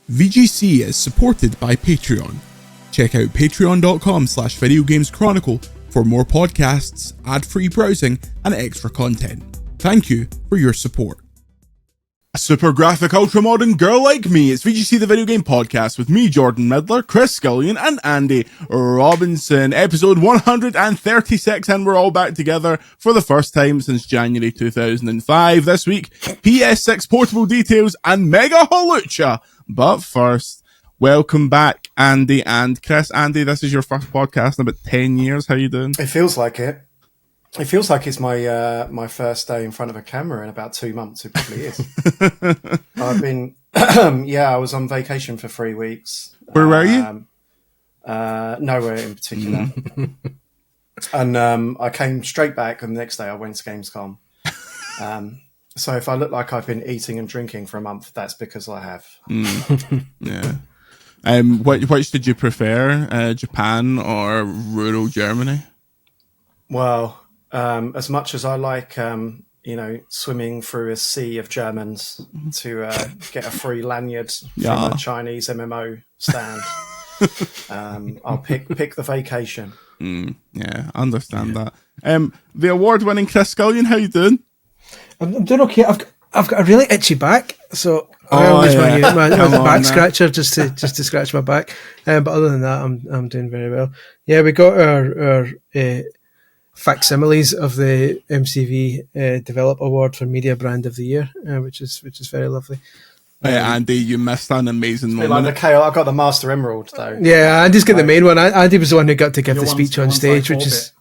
VGC is supported by Patreon. Check out patreon.com/videogameschronicle for more podcasts, ad-free browsing, and extra content. Thank you for your support. A super graphic, ultra-modern girl like me. It's VGC the Video Game Podcast with me, Jordan Midler, Chris Scullion, and Andy Robinson. Episode 136, and we're all back together for the first time since January 2005. This week, PS6 Portable details and Mega Holucha. But first, welcome back, Andy and Chris. Andy, this is your first podcast in about 10 years. How you doing? It feels like it. It feels like it's my first day in front of a camera in about 2 months. It probably is. I've been, I was on vacation for 3 weeks. Where were you? Nowhere in particular. And I came straight back, and the next day I went to Gamescom. So if I look like I've been eating and drinking for a month, that's because I have. Yeah. Which did you prefer, Japan or rural Germany? Well, as much as I like, swimming through a sea of Germans to get a free lanyard from a Chinese MMO stand, I'll pick the vacation. Yeah, I understand that. The award-winning Chris Scullion, how you doing? I'm doing okay. I've got a really itchy back, so I always want to use my back scratcher just to scratch my back. But other than that, I'm doing very well. Yeah, we got our facsimiles of the MCV Develop Award for Media Brand of the Year, which is very lovely. Andy, you missed an amazing moment. Like the KO, I got the Master Emerald though. Yeah, Andy's got the main one. Andy was the one who got to give the speech on stage, which is.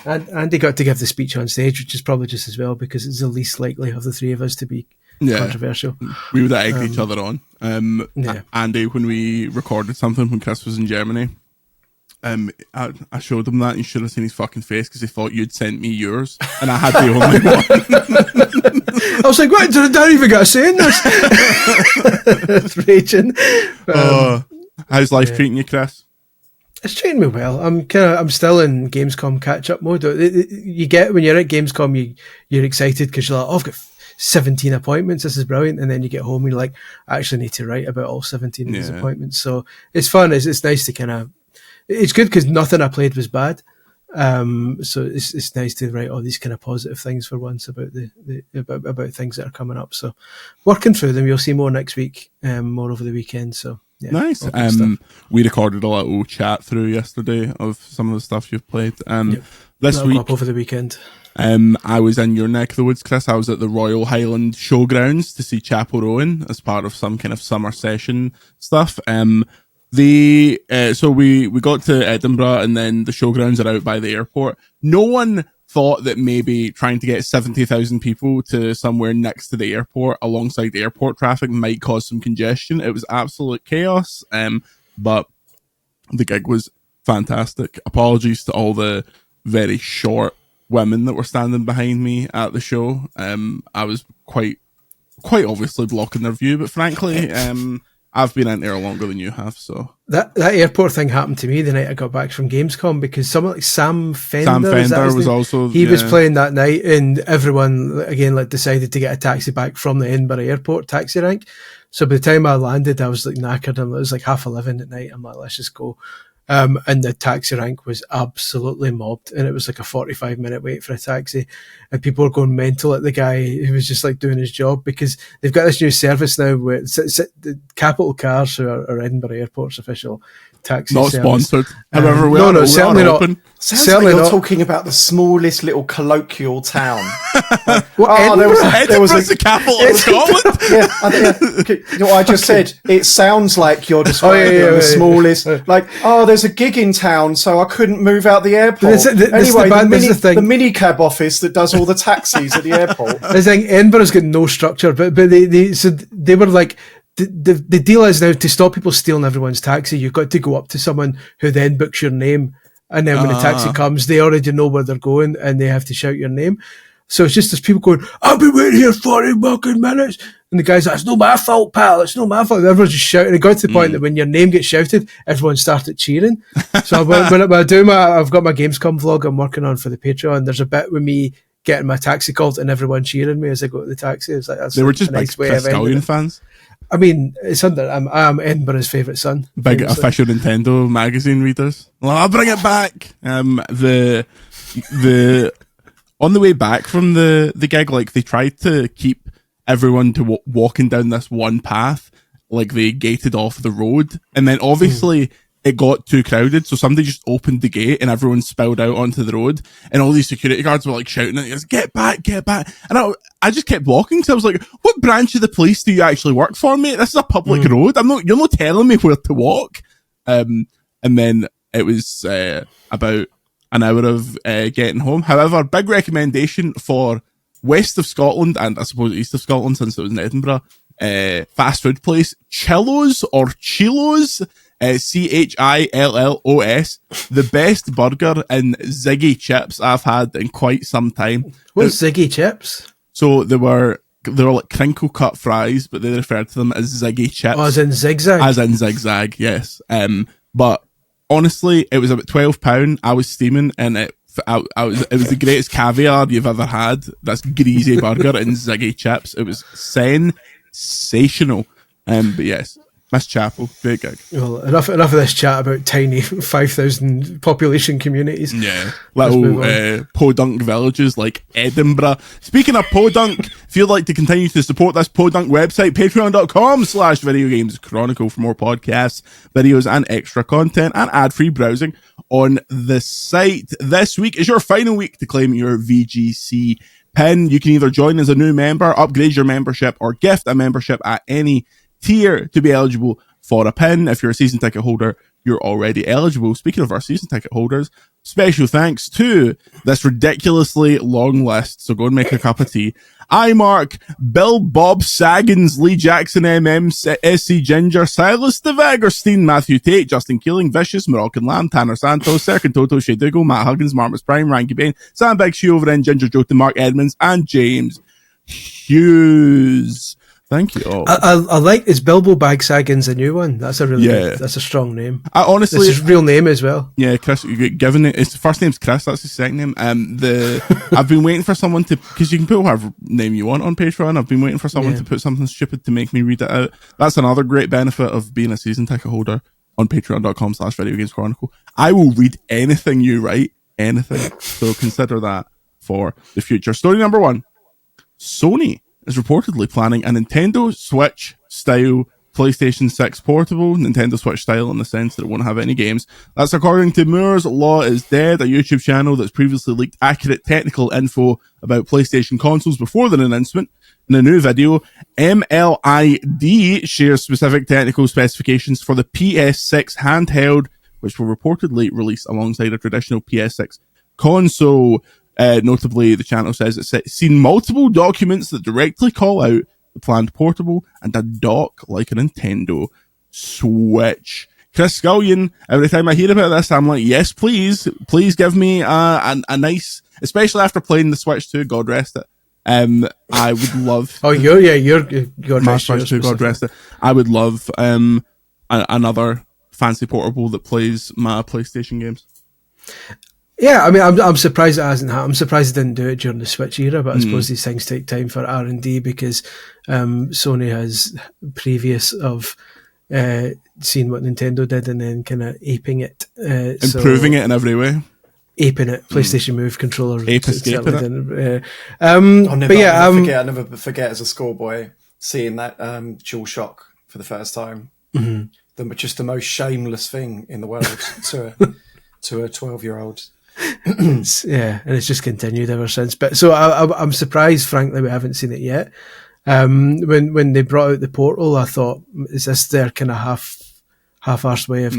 Andy got to give the speech on stage, which is probably just as well because it's the least likely of the three of us to be controversial. We would egg each other on. Andy, when we recorded something when Chris was in Germany, I showed him that, and you should have seen his fucking face because he thought you'd sent me yours, and I had the only one. I was like, "What? Did I even get a say in this?" It's raging. How's life treating you, Chris? It's treating me well. I'm still in Gamescom catch-up mode. You get when you're at Gamescom, you're excited because you're like, I've got 17 appointments. This is brilliant. And then you get home and you're like, I actually need to write about all 17 of these appointments. So it's fun. It's nice to it's good because nothing I played was bad. So it's nice to write all these kind of positive things for once about about things that are coming up. So working through them. You'll see more next week, more over the weekend. So. Yeah, nice. We recorded a little chat through yesterday of some of the stuff you've played. This week, up over the weekend. I was in your neck of the woods, Chris. I was at the Royal Highland Showgrounds to see Chapel Rowan as part of some kind of summer session stuff. So we got to Edinburgh, and then the showgrounds are out by the airport. No one thought that maybe trying to get 70,000 people to somewhere next to the airport alongside the airport traffic might cause some congestion. It was absolute chaos, but the gig was fantastic. Apologies to all the very short women that were standing behind me at the show. I was quite obviously blocking their view, but frankly, I've been in there longer than you have, so... That airport thing happened to me the night I got back from Gamescom because someone like Sam Fender was also... He was playing that night, and everyone, again, decided to get a taxi back from the Edinburgh airport taxi rank. So by the time I landed, I was knackered, and it was 11:30 at night. I'm like, let's just go. And the taxi rank was absolutely mobbed, and it was a 45-minute wait for a taxi, and people were going mental at the guy who was just doing his job because they've got this new service now where the Capital Cars, who are Edinburgh Airport's official taxi not service. Sponsored. However, we certainly not. Open. Certainly like you're talking about the smallest little colloquial town. There was a capital of Scotland. I just said it sounds like you're describing the smallest. There's a gig in town, so I couldn't move out the airport. The minicab office that does all the taxis at the airport. I think Edinburgh's got no structure, but they were like. The deal is now to stop people stealing everyone's taxi. You've got to go up to someone who then books your name, and then when the taxi comes, they already know where they're going, and they have to shout your name. So it's just there's people going, "I've been waiting here 40 fucking minutes," and the guy's like, "It's not my fault, pal. It's not my fault." And everyone's just shouting. It got to the point that when your name gets shouted, everyone started cheering. So when I do I've got my Gamescom vlog I'm working on for the Patreon. There's a bit with me getting my taxi called and everyone cheering me as I go to the taxi. It was like, that's They were just a big nice way Chris of ending Scullion it. fans. I mean, it's under. I'm Edinburgh's favourite son. Big famously. official Nintendo magazine readers. Well, I'll bring it back. The on the way back from the gig, like they tried to keep everyone to walking down this one path, like they gated off the road, and then obviously it got too crowded, so somebody just opened the gate and everyone spilled out onto the road, and all these security guards were like shouting at us, "Get back, get back!" And I just kept walking, so I was like, "What branch of the police do you actually work for, mate? This is a public road. You're not telling me where to walk." And then it was about an hour of getting home. However, big recommendation for west of Scotland, and I suppose east of Scotland since it was in Edinburgh, fast food place, Chillos or Chilos, Chillos, the best burger and Ziggy chips I've had in quite some time. What's Ziggy chips? So they were like crinkle cut fries, but they referred to them as Ziggy chips. Oh, as in zigzag? As in zigzag, yes. But honestly, it was about £12. I was steaming, and it was the greatest caviar you've ever had. That's greasy burger and Ziggy chips. It was sensational. But yes, Miss Chapel, great gig. Well, enough of this chat about tiny 5,000 population communities. Yeah, little podunk villages like Edinburgh. Speaking of podunk, if you'd like to continue to support this podunk website, patreon.com/Video Games Chronicle for more podcasts, videos, and extra content, and ad-free browsing on the site. This week is your final week to claim your VGC pin. You can either join as a new member, upgrade your membership, or gift a membership at any tier to be eligible for a pin. If you're a season ticket holder, you're already eligible. Speaking of our season ticket holders, special thanks to this ridiculously long list, so go and make a cup of tea. iMark, Bill Bob Saggins, Lee Jackson MM, SC Ginger, Silas De Vagerstein, Matthew Tate, Justin Keeling, Vicious, Moroccan Lamb, Tanner Santos, Serkin Toto, Shea Dougal, Matt Huggins, Marmus Prime, Ranky Bain, Sam Big Shoe over in Ginger Jota, Mark Edmonds, and James Hughes. Thank you all. I like, is Bilbo Bag Saggins a new one? That's a really good, that's a strong name. I honestly, it's his real name as well. Yeah, Chris. Given it, his first name's Chris. That's his second name. I've been waiting for someone to, because you can put whatever name you want on Patreon. I've been waiting for someone to put something stupid to make me read it out. That's another great benefit of being a season ticket holder on Patreon.com/Video Games Chronicle. I will read anything you write, anything. So consider that for the future. Story number 1: Sony is reportedly planning a Nintendo Switch style PlayStation 6 Portable. Nintendo Switch style in the sense that it won't have any games. That's according to Moore's Law is Dead, a YouTube channel that's previously leaked accurate technical info about PlayStation consoles before their announcement. In a new video, MLID shares specific technical specifications for the PS6 handheld, which will reportedly release alongside a traditional PS6 console. Notably, the channel says it's seen multiple documents that directly call out the planned portable and a dock like a Nintendo Switch. Chris Scullion, every time I hear about this, I'm like, yes, please give me a nice, especially after playing the Switch 2, God rest it. I would love. You're God rest Switch 2, God rest it. I would love another fancy portable that plays my PlayStation games. Yeah, I mean, I'm surprised it hasn't happened. I'm surprised it didn't do it during the Switch era, but I suppose these things take time for R&D because Sony has previous of seeing what Nintendo did and then kind of aping it. Improving it in every way. Aping it. PlayStation Move controller. Ape escaping it. I'll never forget as a schoolboy seeing that DualShock for the first time. Mm-hmm. Just the most shameless thing in the world to a 12-year-old. Yeah, and it's just continued ever since. But so I'm surprised, frankly, we haven't seen it yet. When they brought out the Portal, I thought, is this their kind of half-arsed way of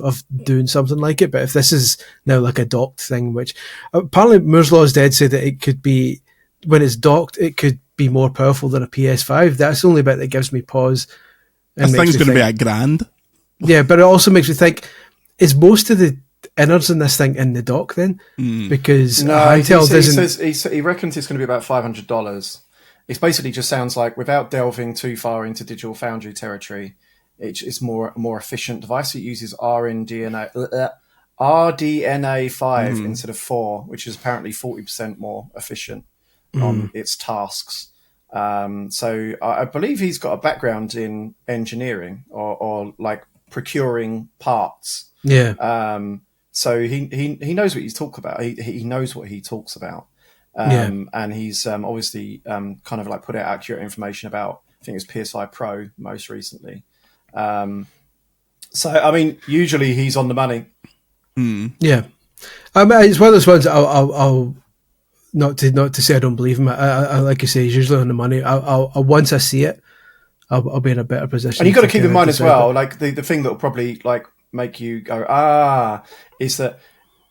of doing something like it? But if this is now like a docked thing, which apparently Moore's Law is Dead said that it could be, when it's docked, it could be more powerful than a PS5. That's the only bit that gives me pause. This thing's going to be a grand. Yeah, but it also makes me think, is most of the innards in this thing in the dock then? Because he reckons it's going to be about $500. It basically just sounds like, without delving too far into Digital Foundry territory, it's more efficient device. It uses RDNA RDNA 5 instead of 4, which is apparently 40% more efficient on its tasks. So I believe he's got a background in engineering or like procuring parts. Yeah. So he knows what he's talking about. He knows what he talks about. And he's obviously kind of like put out accurate information about, I think it's PS5 Pro most recently. So, I mean, usually he's on the money. Yeah. I mean, it's one of those ones I'll not to say I don't believe him. I like you say, he's usually on the money. I'll once I see it, I'll be in a better position. And you've got to keep in mind as well, like the thing that will probably like make you go, is that,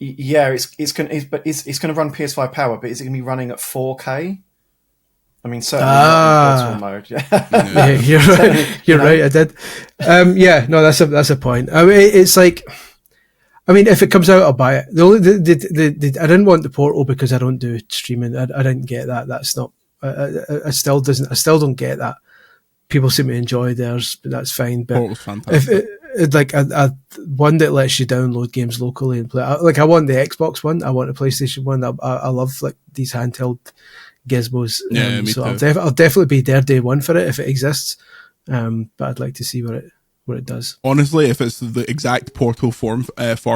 yeah, it's going to run PS5 power, but is it going to be running at 4K? I mean, certainly not in virtual mode. Yeah, you're right. You're right. I did. Yeah, no, that's a point. I mean, it's like, I mean, if it comes out, I'll buy it. I didn't want the Portal because I don't do streaming. I didn't get that. That's not. I still don't get that. People seem to enjoy theirs, but that's fine. But Portal's fantastic. if like a one that lets you download games locally and play, like I want the Xbox one. I want a PlayStation one. I love like these handheld gizmos. Yeah, me so too. I'll definitely be there day one for it if it exists. But I'd like to see what it does. Honestly, if it's the exact Portal form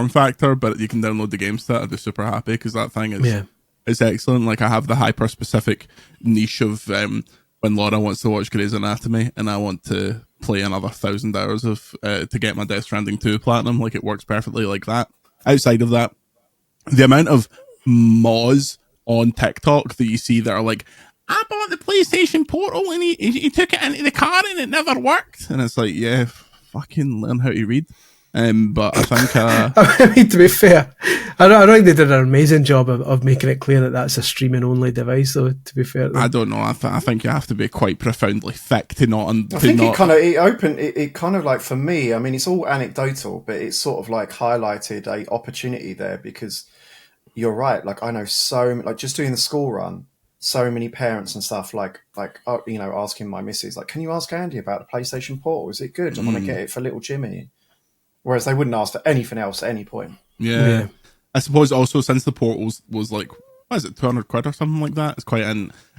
factor, but you can download the games to it, I'd be super happy because that thing is it's excellent. Like I have the hyper specific niche of when Laura wants to watch Grey's Anatomy and I want to play another 1,000 hours of to get my Death Stranding 2 platinum. Like it works perfectly like that. Outside of that, the amount of mods on TikTok that you see that are like, I bought the PlayStation Portal and he took it into the car and it never worked. And it's like, yeah, fucking learn how to read. But I think I mean, to be fair, I think they did an amazing job of making it clear that that's a streaming only device. So to be fair, I don't know. I think you have to be quite profoundly thick to not. I think it kind of like for me. I mean, it's all anecdotal, but it's sort of like highlighted a opportunity there because you're right. Like I know like just doing the school run. So many parents and stuff like asking my missus like, can you ask Andy about the PlayStation Portal? Is it good? I want to get it for little Jimmy. Whereas they wouldn't ask for anything else at any point. Yeah. I suppose also since the Portal was like, what is it, 200 quid or something like that?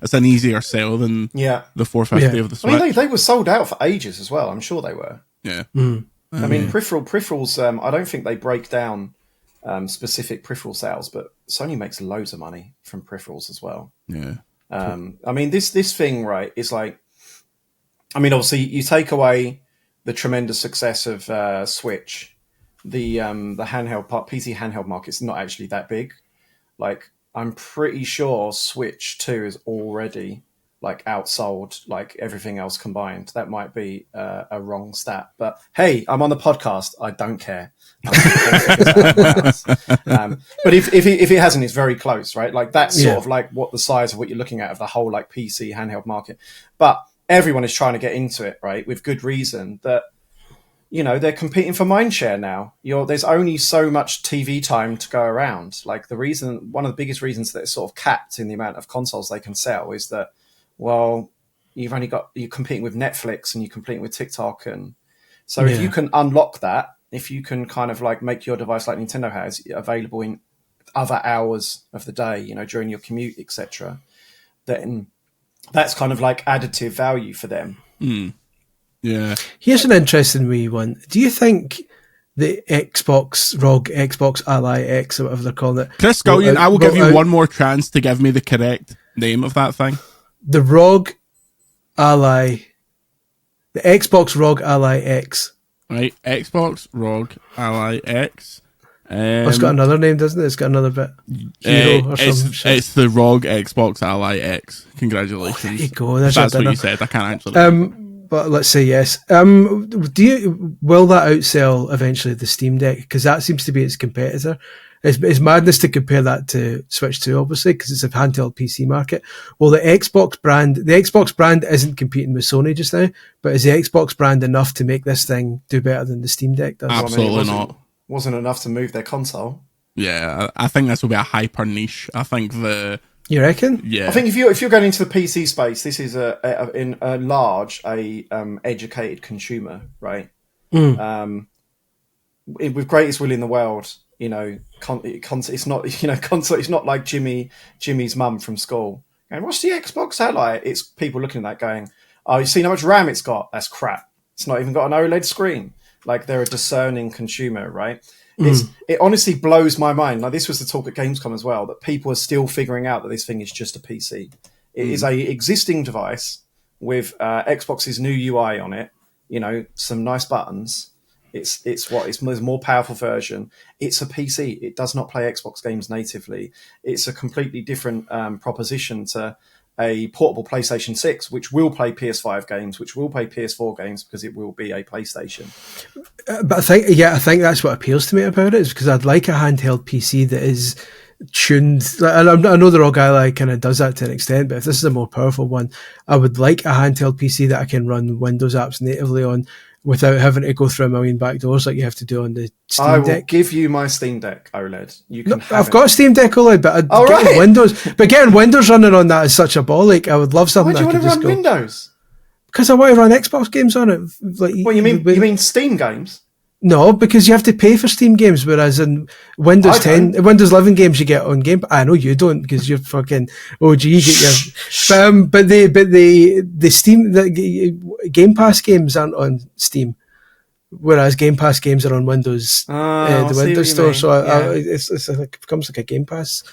It's an easier sell than the 450 of the Switch. I mean, they were sold out for ages as well. I'm sure they were. Yeah. I mean, peripherals. I don't think they break down specific peripheral sales, but Sony makes loads of money from peripherals as well. Yeah. I mean, this thing, right, is like, I mean, obviously you take away the tremendous success of Switch, the handheld PC handheld market's not actually that big. Like, I'm pretty sure Switch 2 is already like outsold like everything else combined. That might be a wrong stat, but hey, I'm on the podcast. I don't care. But if it hasn't, it's very close, right? Like that's sort of like what the size of what you're looking at of the whole like PC handheld market. But everyone is trying to get into it, right? With good reason that, you know, they're competing for mindshare now. There's only so much TV time to go around. Like one of the biggest reasons that it's sort of capped in the amount of consoles they can sell is that, well, you're competing with Netflix and you're competing with TikTok. And so if you can unlock that, if you can kind of like make your device like Nintendo has available in other hours of the day, you know, during your commute, etc., then that's kind of like additive value for them. Yeah. Here's an interesting wee one. Do you think the Xbox Ally X, or whatever they're calling it, Chris Scullion, I will give you one more chance to give me the correct name of that thing. The ROG Ally, the Xbox ROG Ally X. Right, Xbox ROG Ally X. It's got another name, doesn't it? It's got another bit. Hero or some shit. It's the ROG Xbox Ally X. Congratulations. There you go. That's what you said. I can't actually. But let's say yes. Will that outsell eventually the Steam Deck? Because that seems to be its competitor. It's madness to compare that to Switch 2, obviously, because it's a handheld PC market. Well, the Xbox brand isn't competing with Sony just now, but is the Xbox brand enough to make this thing do better than the Steam Deck does? Absolutely not. Wasn't enough to move their console. Yeah, I think this will be a hyper niche. I think You reckon? Yeah. I think if you're going into the PC space, this is in a large educated consumer, right? With greatest will in the world, it's not, console. It's not like Jimmy's mum from school. And what's the Xbox at like? It's people looking at that going, oh, you seen how much RAM it's got? That's crap. It's not even got an OLED screen. Like, they're a discerning consumer, right? It honestly blows my mind. Like, this was the talk at Gamescom as well, that people are still figuring out that this thing is just a PC. It is a existing device with Xbox's new UI on it. Some nice buttons. It's a more powerful version. It's a PC. It does not play Xbox games natively. It's a completely different proposition to a portable PlayStation 6, which will play PS5 games, which will play PS4 games, because it will be a PlayStation. But I think that's what appeals to me about it, is because I'd like a handheld PC that is tuned. I know the ROG Ally kind of does that to an extent, but if this is a more powerful one, I would like a handheld PC that I can run Windows apps natively on without having to go through a million backdoors like you have to do on the Steam Deck. I will give you my Steam Deck OLED. You can. I've got Steam Deck OLED, but getting Windows. But getting Windows running on that is such a ball. Like, I would love something. Why do you want to run Windows? Because I want to run Xbox games on it. Like, what you mean? You mean Steam games? No, because you have to pay for Steam games, whereas in Windows 10, Windows 11 games you get on Game. I know you don't, because you're fucking OG. You get your, but the Steam Game Pass games aren't on Steam, whereas Game Pass games are on Windows, the Windows Store. So it becomes like a Game Pass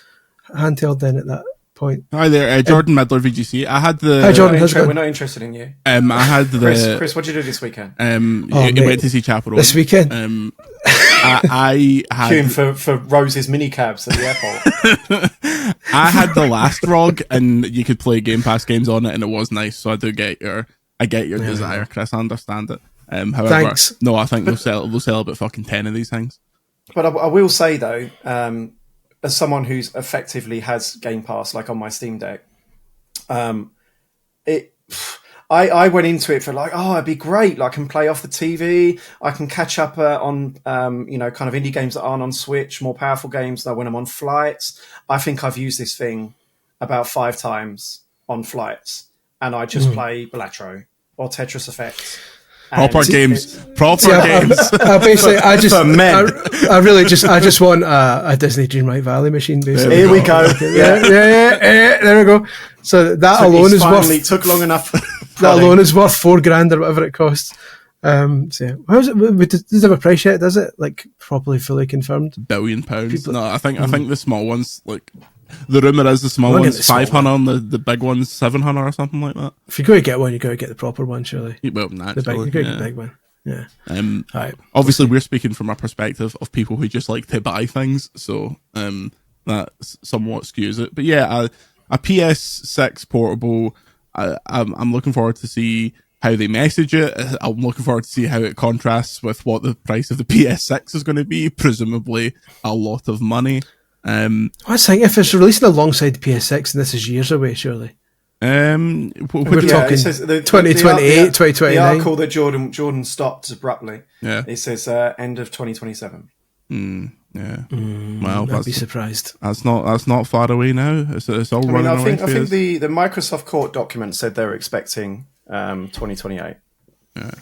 handheld then at that point. Hi there, Jordan Midler, VGC. I had the. Hi Jordan, we're not interested in you. I had the. Chris, what did you do this weekend? You went to see Chaperone this weekend. I had queuing for Rose's minicabs at the airport. I had the last ROG, and you could play Game Pass games on it, and it was nice. So I get your desire, Chris. I understand it. However, thanks. No, I think they'll sell about fucking 10 of these things. But I will say though, as someone who's effectively has Game Pass, like on my Steam Deck, I went into it for like, oh, it'd be great. Like, I can play off the TV. I can catch up on, kind of indie games that aren't on Switch, more powerful games that when I'm on flights. I think I've used this thing about 5 times on flights, and I just play Balatro or Tetris Effect. Proper games. Basically, I just want a Disney Dreamlight Valley machine. Basically, here we go. There we go. So that alone is worth. Took long enough. That alone is worth $4,000 or whatever it costs. So how's it? Does it have a price yet? Does it, like, properly fully confirmed? £1 billion. No, I think the small ones, like, the rumor is the small one's 500 and the big one's 700 or something like that. If you're going to get one, you're going to get the proper one, surely. Well, naturally, you're going to get the big one. Yeah. Right. Obviously, we're speaking from a perspective of people who just like to buy things, so that somewhat skews it. But yeah, a PS6 Portable. I'm looking forward to see how they message it. I'm looking forward to see how it contrasts with what the price of the PS6 is going to be. Presumably, a lot of money. I was thinking, if it's releasing alongside the PS6, and this is years away, surely. We're talking 2028, 2029. The article that Jordan stopped abruptly. Yeah. It says end of 2027. Yeah. Well, I'd be surprised. That's not far away now. It's all running away. I think the Microsoft court document said they were expecting 2028. Yeah.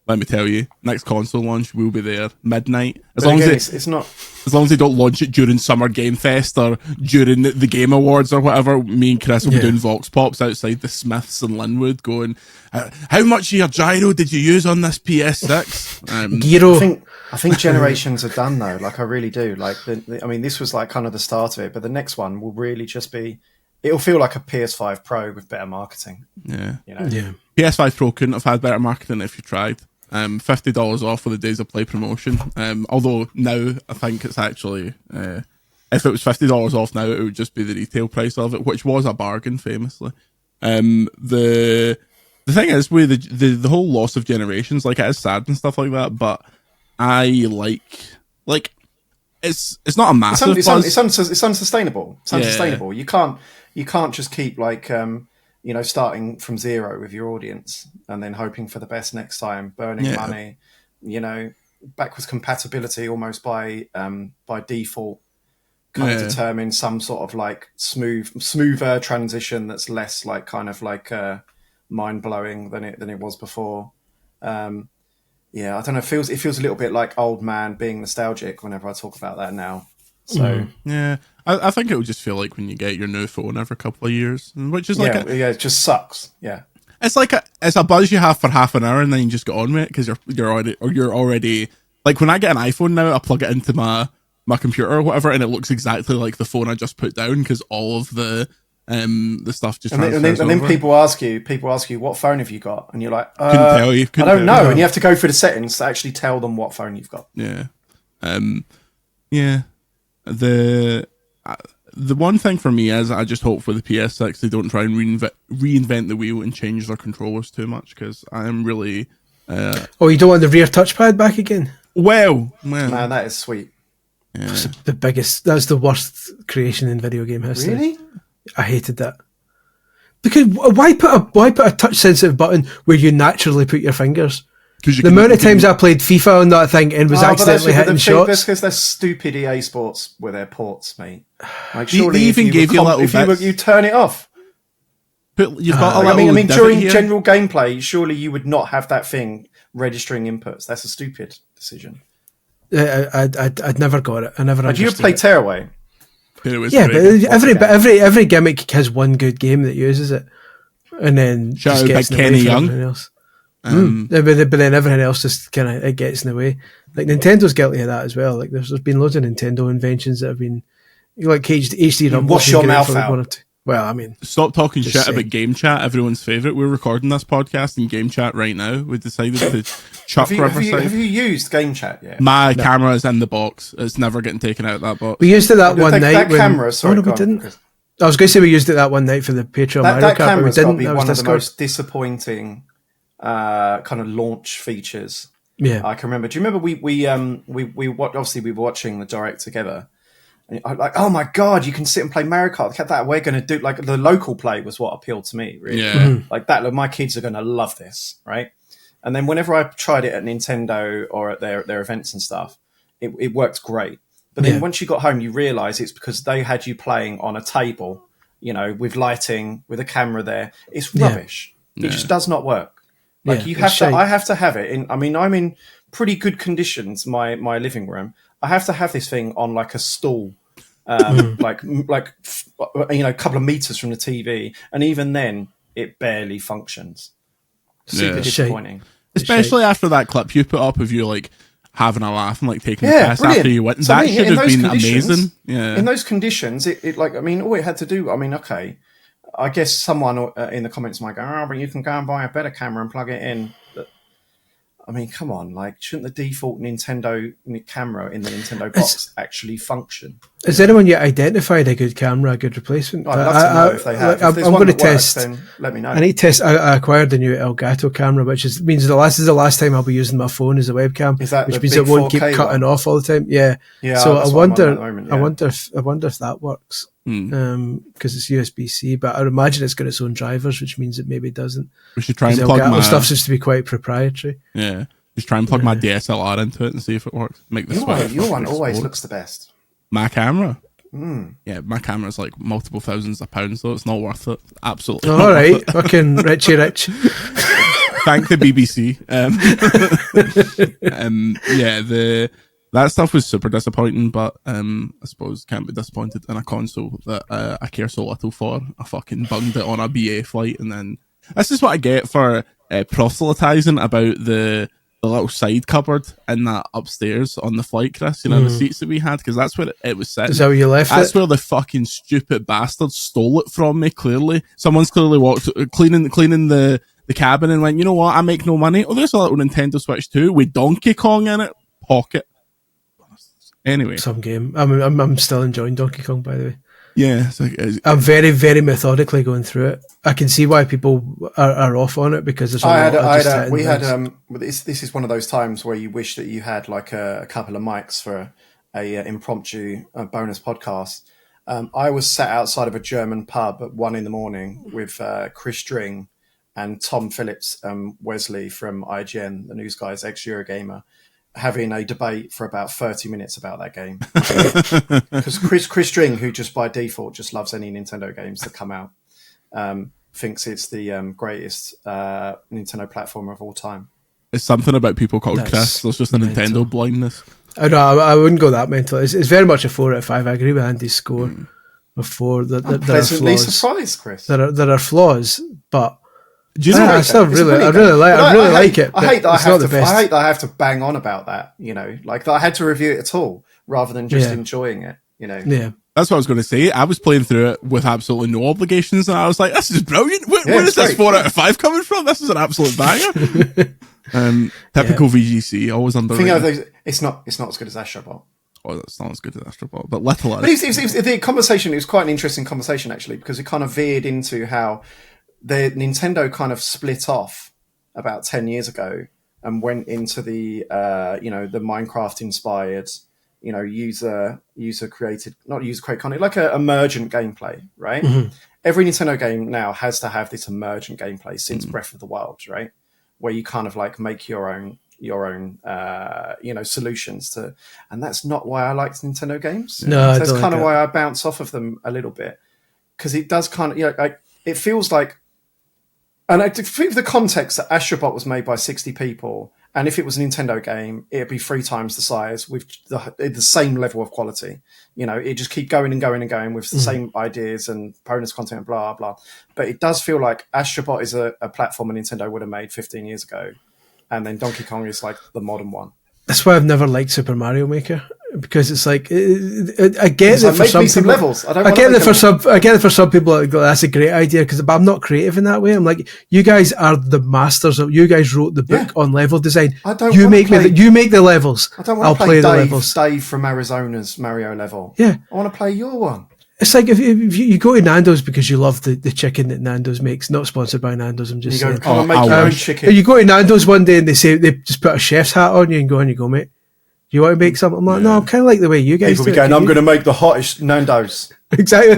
Let me tell you, next console launch will be there midnight. As long as they don't launch it during Summer Game Fest or during the Game Awards or whatever. Me and Chris will be doing Vox Pops outside the Smiths in Linwood, going, "How much of your gyro did you use on this PS6?" Gyro. I think generations are done though. Like, I really do. Like, this was like kind of the start of it, but the next one will really just be. It'll feel like a PS5 Pro with better marketing. Yeah. Yeah. PS5 Pro couldn't have had better marketing if you tried. $50 off for the Days of Play promotion. Although now I think it's actually, if it was $50 off now, it would just be the retail price of it, which was a bargain, famously. The thing is with the whole loss of generations, like, it is sad and stuff like that, but I like it's not a massive. It's unsustainable. It's unsustainable. You can't just keep like starting from zero with your audience and then hoping for the best next time, burning money, backwards compatibility almost by default kind of determine some sort of like smoother transition that's less like kind of like mind blowing than it was before. yeah, I don't know. It feels a little bit like old man being nostalgic whenever I talk about that now. So yeah, I think it will just feel like when you get your new phone every couple of years, which is like it just sucks. Yeah, it's like it's a buzz you have for half an hour and then you just get on with it because you're already like when I get an iPhone now, I plug it into my computer or whatever, and it looks exactly like the phone I just put down because all of the stuff just and then people ask you what phone have you got, and you're like, couldn't tell you. I don't know, and you have to go through the settings to actually tell them what phone you've got. Yeah, yeah. The one thing for me is I just hope for the PS6 they don't try and reinvent the wheel and change their controllers too much because I am really. You don't want the rear touchpad back again? Well, man, that is sweet. Yeah. That's the biggest. That's the worst creation in video game history. Really? I hated that. Because why put a touch sensitive button where you naturally put your fingers? The amount of times I played FIFA on that thing and was accidentally hitting shots. That's because they're stupid EA Sports with their ports, mate. Like, surely they even gave you a little bit. You turn it off. You've got during general gameplay, surely you would not have that thing registering inputs. That's a stupid decision. I'd never got it. I never. Did you play Tearaway? Yeah, but every gimmick has one good game that uses it, and then just gets in the way for everything else. But then everything else just kind of gets in the way. Like Nintendo's guilty of that as well. Like there's been loads of Nintendo inventions that have been like HD Rumble. Wash your mouth out. Well, I mean, stop talking shit about Game Chat, everyone's favourite. We're recording this podcast in Game Chat right now. We decided to chuck Riverside. Have you used Game Chat yet? My camera is in the box. It's never getting taken out of that box. We used it that one night. Camera, sorry, we didn't. I was going to say we used it that one night for the Patreon Mario Kart. That camera's got to be one of the most disappointing kind of launch features. Yeah, I can remember. Do you remember we obviously we were watching the Direct together. And I'm like, oh my god, you can sit and play Mario Kart. That we're going to do. Like the local play was what appealed to me, really. Yeah. Like that. Look, my kids are going to love this, right? And then whenever I tried it at Nintendo or at their events and stuff, it worked great. But then once you got home, you realise it's because they had you playing on a table, with lighting, with a camera there. It's rubbish. It just does not work. Like I have to have it in. I mean, I'm in pretty good conditions. My living room. I have to have this thing on like a stool, like a couple of meters from the TV, and even then, it barely functions. Super disappointing. Especially after that clip you put up of you like having a laugh and like taking a piss after you win. So, that should have been amazing. Yeah. In those conditions, all it had to do. I mean, okay, I guess someone in the comments might go, but you can go and buy a better camera and plug it in. But, I mean, come on, like, shouldn't the default Nintendo camera in the Nintendo box actually function? Has anyone yet identified a good camera, a good replacement? I'd love to know if they have. I'm going to test. Then let me know. I need to test. I acquired the new Elgato camera, which means this is the last time I'll be using my phone as a webcam. Which means it won't keep cutting off all the time. Yeah. So I wonder if that works. Because it's USB-C, but I would imagine it's got its own drivers, which means it maybe doesn't. We should try and plug my stuff seems to be quite proprietary. Yeah, just try and plug my DSLR into it and see if it works. Make the your one always looks the best. My camera, yeah, my camera's like multiple thousands of pounds, so it's not worth it. Absolutely. All right, fucking Richie Rich. Thank the BBC. That stuff was super disappointing, but I suppose can't be disappointed in a console that I care so little for. I fucking bunged it on a BA flight, and then this is what I get for proselytizing about the little side cupboard in that upstairs on the flight, Chris. The seats that we had, because that's where it was sitting. Is that where you left That's where the fucking stupid bastard stole it from me. Clearly, someone's clearly walked cleaning the cabin and went, you know what? I make no money. Oh, there's a little Nintendo Switch 2 with Donkey Kong in it. Pocket. Anyway, some game. I'm still enjoying Donkey Kong, by the way. Yeah, I'm very, very methodically going through it. I can see why people are off on it because there's this is one of those times where you wish that you had like a couple of mics for a impromptu bonus podcast. I was sat outside of a German pub at 1 a.m. with Chris String and Tom Phillips, Wesley from IGN, the news guys, ex-Eurogamer, having a debate for about 30 minutes about that game. Because Chris String, who just by default just loves any Nintendo games that come out, thinks it's the greatest Nintendo platformer of all time. It's something about people called That's Chris. There's just a mental. Nintendo blindness. I wouldn't go that mental. It's very much a 4 out of 5. I agree with Andy's score of 4. There are Pleasantly flaws. surprised, Chris. There are flaws, but Do you know? I still really like it. I hate that I I hate that I have to bang on about that. You know, like that I had to review it at all rather than just enjoying it. You know. Yeah. That's what I was going to say. I was playing through it with absolutely no obligations, and I was like, "This is brilliant. Where is this 4 out of 5 coming from? This is an absolute banger." Typical VGC, always underrated. It's not as good as Astrobot. Oh, that's not as good as Astrobot, but little. But the conversation. It was quite an interesting conversation actually, because it kind of veered into how the Nintendo kind of split off about 10 years ago and went into the the Minecraft inspired, user created, not user created content, like a emergent gameplay, right? Mm-hmm. Every Nintendo game now has to have this emergent gameplay since Breath of the Wild, right? Where you kind of like make your own solutions to, and that's not why I like Nintendo games. No, so that's kind of why I bounce off of them a little bit, because it does kind of, like it feels like, and I think the context that Astrobot was made by 60 people, and if it was a Nintendo game, it'd be 3 times the size with the same level of quality. It just keep going and going and going with the same ideas and bonus content and blah, blah. But it does feel like Astrobot is a platform Nintendo would have made 15 years ago. And then Donkey Kong is like the modern one. That's why I've never liked Super Mario Maker, because it's like I get it for some people. Levels. I get it for some people. Like, that's a great idea, because I'm not creative in that way. I'm like, you guys are the masters of. You guys wrote the book on level design. You make the levels. I don't want to play the levels. Dave from Arizona's Mario level. Yeah, I want to play your one. It's like if you go to Nando's because you love the chicken that Nando's makes, not sponsored by Nando's, I'm just saying. Come and make your own chicken. You go to Nando's one day and they just put a chef's hat on you and go, on you go, mate. Do you want to make something? I'm like, no, I'm kind of like the way you guys do. People be going, I'm going to make the hottest Nando's. Exactly.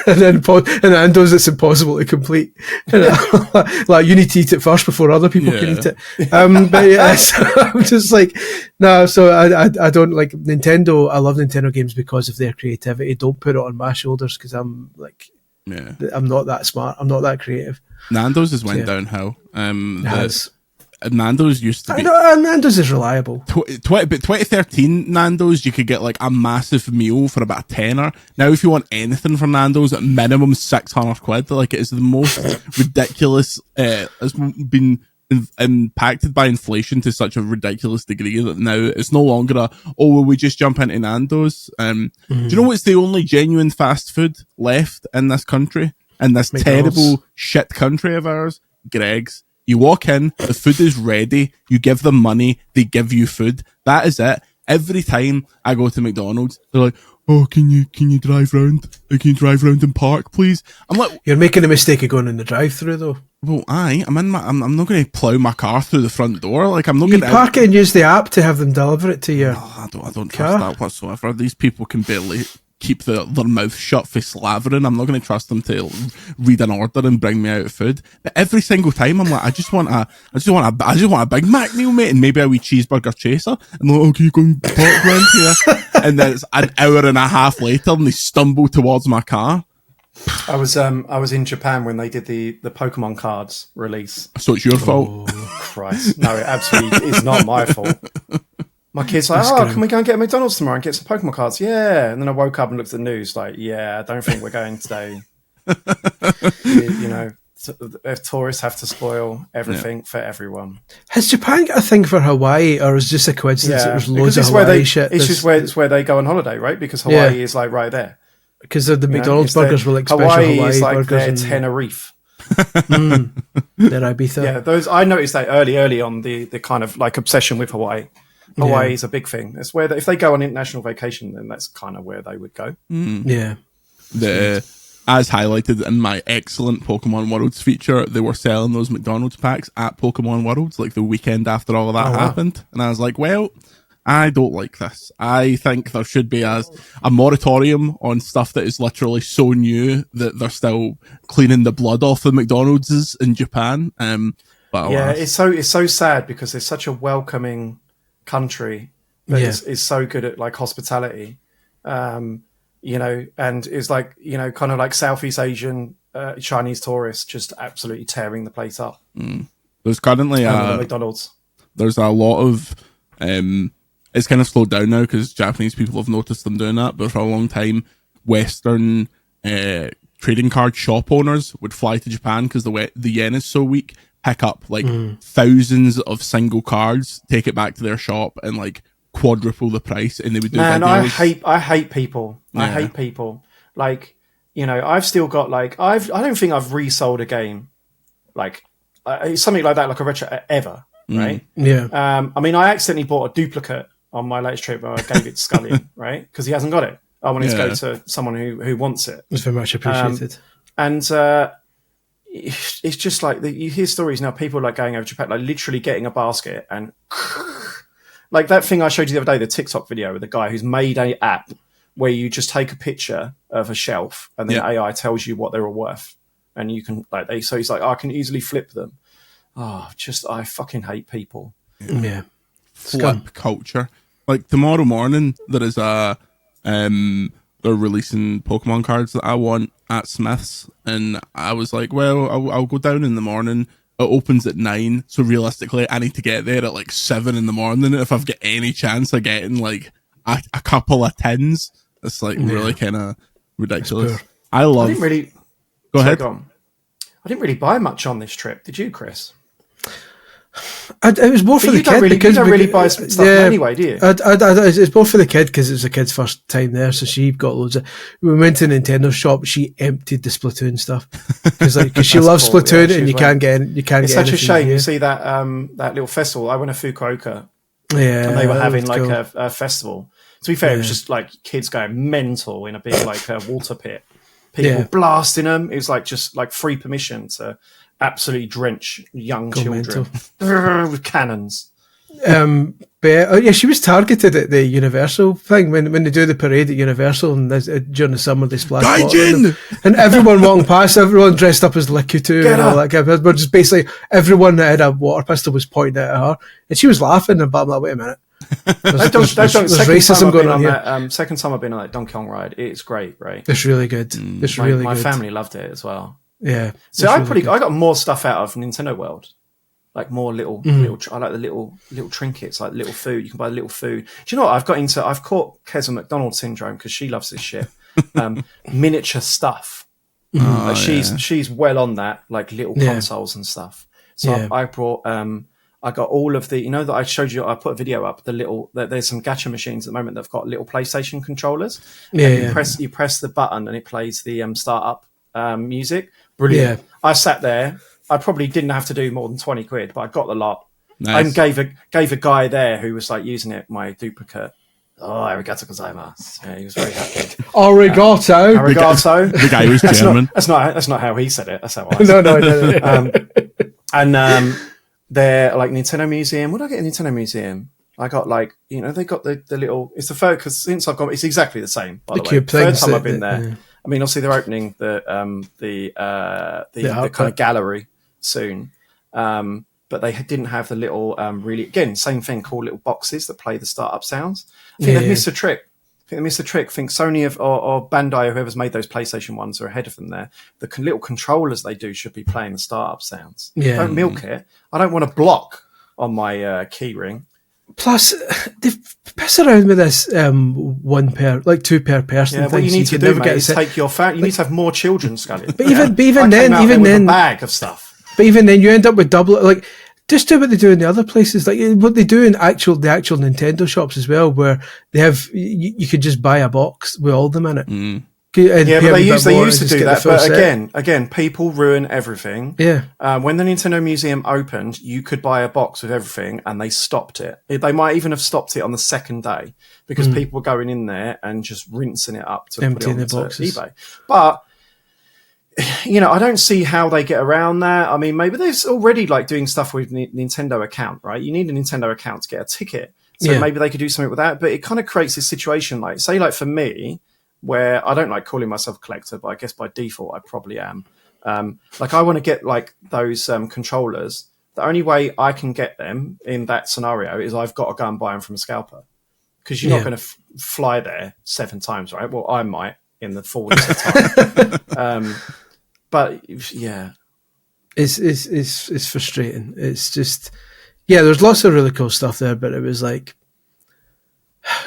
and Nando's, it's impossible to complete. Like, you need to eat it first before other people can eat it. But yeah, so I'm just like, no. So I don't like Nintendo. I love Nintendo games because of their creativity. Don't put it on my shoulders, because I'm like, I'm not that smart. I'm not that creative. Nando's has went downhill. Nando's used to be. Nando's is reliable. 2013 Nando's, you could get like a massive meal for about a tenner. Now, if you want anything from Nando's, at minimum £600. Like, it is the most ridiculous. It's been impacted by inflation to such a ridiculous degree that now it's no longer will we just jump into Nando's? Do you know what's the only genuine fast food left in this country, in this terrible shit country of ours? Greg's. You walk in, the food is ready, you give them money, they give you food. That is it. Every time I go to McDonald's, they're like, oh, can you drive round? Can you drive round and park, please? I'm like, you're making the mistake of going in the drive-through, though. Well, I'm not going to plough my car through the front door. Like, I'm not going to park it and use the app to have them deliver it to you. No, I don't trust that whatsoever. These people can barely keep their mouth shut for slavering. I'm not going to trust them to read an order and bring me out food. But every single time, I'm like, I just want a Big Mac meal, mate, and maybe a wee cheeseburger chaser. And they're like, okay, you go and park around here. And then it's an hour and a half later, and they stumble towards my car. I was in Japan when they did the Pokemon cards release. So it's your fault. Oh Christ! No, it absolutely is not my fault. My kid's like, can we go and get a McDonald's tomorrow and get some Pokemon cards? Yeah. And then I woke up and looked at the news like, I don't think we're going today. If tourists have to spoil everything for everyone. Has Japan got a thing for Hawaii, or is it just a coincidence that there's loads of Hawaii shit? It's where they go on holiday, right? Because Hawaii is like right there. Because the McDonald's burgers will expect Hawaii is like their Tenerife. Their Ibiza. Yeah, I noticed that early on the kind of like obsession with Hawaii. Hawaii is a big thing. It's where if they go on international vacation, then that's kind of where they would go. Yeah. As highlighted in my excellent Pokemon Worlds feature, they were selling those McDonald's packs at Pokemon Worlds like the weekend after all of that happened. And I was like, well, I don't like this. I think there should be a moratorium on stuff that is literally so new that they're still cleaning the blood off the McDonald's in Japan. But it's so sad because they're such a welcoming country that is so good at like hospitality, and is like, kind of like Southeast Asian Chinese tourists just absolutely tearing the place up. There's currently the McDonald's. There's a lot of it's kind of slowed down now because Japanese people have noticed them doing that, but for a long time Western trading card shop owners would fly to Japan because the yen is so weak, pick up like thousands of single cards, take it back to their shop and like quadruple the price, and they would do Man, videos. I hate people. Yeah. I hate people. Like, you know, I've still got like I don't think I've resold a game like something like that, like a retro ever, right? Yeah. I mean, I accidentally bought a duplicate on my latest trip where I gave it to Scully, right? Because he hasn't got it. I wanted to go to someone who wants it. It's very much appreciated. And it's just like you hear stories now. People like going over to Japan, like literally getting a basket and like that thing I showed you the other day, the TikTok video with the guy who's made an app where you just take a picture of a shelf and then AI tells you what they're all worth, and you can so he's like, I can easily flip them. I fucking hate people. Yeah. Flip culture. Like tomorrow morning, there is they're releasing Pokemon cards that I want at Smith's, and I was like, well, I'll go down in the morning. It opens at 9, so realistically, I need to get there at like 7 in the morning if I've got any chance of getting like a couple of tins. It's like really kind of ridiculous. I didn't really. Go ahead. I didn't really buy much on this trip. Did you, Chris? It was more for the kid because you don't really buy stuff anyway, do you? It's more for the kid because it was the kid's first time there, so she got loads of. When we went to Nintendo shop, she emptied the Splatoon stuff because she loves cool, Splatoon, and you can't get. It's such a shame. You see that that little festival. I went to Fukuoka, and they were having like a festival. To be fair, it was just like kids going mental in a big like water pit, people blasting them. It was like just like free permission to absolutely drench young children with cannons. But she was targeted at the Universal thing when they do the parade at Universal, and during the summer they splash water and everyone walking past, everyone dressed up as Likutu and all that kind of, but just basically everyone that had a water pistol was pointing at her, and she was laughing. But I'm like, wait a minute, there's racism going on here. Second time I've been on that Donkey Kong ride, it's great, right? It's really good. It's really good. My family loved it as well. Yeah. So I got more stuff out of Nintendo World. Like more little I like the little trinkets, like little food. You can buy little food. Do you know what? I've caught Keza McDonald syndrome because she loves this shit. Miniature stuff. Like she's well on that, like little consoles and stuff. So I brought I got all of the, that I showed you, I put a video up, there's some gacha machines at the moment that have got little PlayStation controllers. You press the button and it plays the startup music. Brilliant. Yeah. I sat there. I probably didn't have to do more than 20 quid, but I got the lot. Nice. And gave a guy there who was like using it, my duplicate. Oh, arigato gozaimasu. Yeah, he was very happy. Arigato. The guy was German. That's not how he said it. That's how I said it. And they're like Nintendo Museum. What did I get in Nintendo Museum? I got like, they got the little, it's the third, because since I've gone, it's exactly the same, by the way. Third time I've been there. Yeah. I mean, obviously they're opening the kind of gallery soon. But they didn't have the little, really, again, same thing, cool little boxes that play the startup sounds. I think they've missed a trick. I think Sony or Bandai, or whoever's made those PlayStation ones, are ahead of them there. The little controllers they do should be playing the startup sounds. Yeah. Don't milk it. I don't want a block on my key ring. Plus, they piss around with this 2 per person. Yeah, what you need to do, mate, is take your family. You need to have more children, Scully. But even then, a bag of stuff. But even then, you end up with double. Like, just do what they do in the other places, like what they do in the actual Nintendo shops as well, where they have you could just buy a box with all of them in it. Mm. But they used to do that. But again, people ruin everything. Yeah. When the Nintendo Museum opened, you could buy a box with everything, and they stopped it. They might even have stopped it on the second day because people were going in there and just rinsing it up to emptying put it on eBay. But I don't see how they get around that. I mean, maybe they're already like doing stuff with Nintendo account, right? You need a Nintendo account to get a ticket. So maybe they could do something with that. But it kind of creates this situation, like, say, like for me, where I don't like calling myself a collector, but I guess by default, I probably am. Like I want to get like those controllers. The only way I can get them in that scenario is I've got to go and buy them from a scalper. Because you're not going to fly there 7 times, right? Well, I might in the fullness of time. But yeah, it's frustrating. It's just, yeah, there's lots of really cool stuff there, but it was like,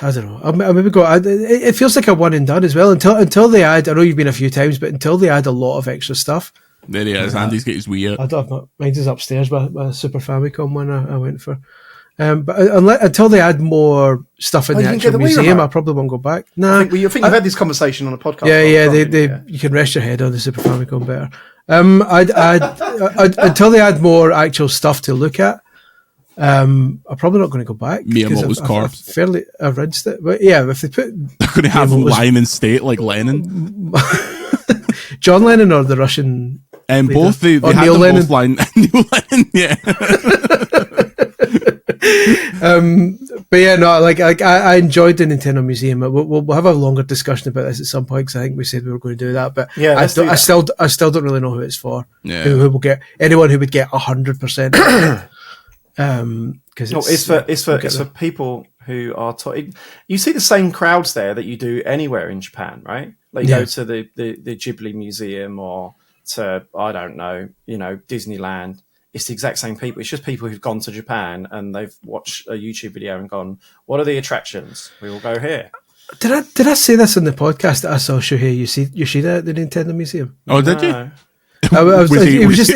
I don't know. I maybe go. It feels like a one and done as well. Until they add. I know you've been a few times, but until they add a lot of extra stuff. There he is. Andy's got his Wii out. I don't have mine's is upstairs. My Super Famicom one I went for. But until they add more stuff in the actual museum, I probably won't go back. Nah, I think you've had this conversation on a podcast. Yeah. You can rest your head on the Super Famicom better. Until they add more actual stuff to look at. I'm probably not going to go back. Miyamoto's corpse. I've rinsed it, but yeah, if they put, they're going to have him lying in state like Lennon. John Lennon or the Russian. Both they had Neil Lennon. Both lying. Neil Lennon, yeah. But yeah, no, like I enjoyed the Nintendo Museum. We'll have a longer discussion about this at some point because I think we said we were going to do that. But yeah, I still don't really know who it's for. Yeah. Who will get anyone who would get 100%. It's for people who are you see the same crowds there that you do anywhere in Japan, right? Like you go to the Ghibli Museum or to, I don't know, Disneyland. It's the exact same people. It's just people who've gone to Japan and they've watched a YouTube video and gone, what are the attractions? We will go here. Did I say this in the podcast that I saw Shuhei Yoshida at the Nintendo Museum? Oh, did you? He was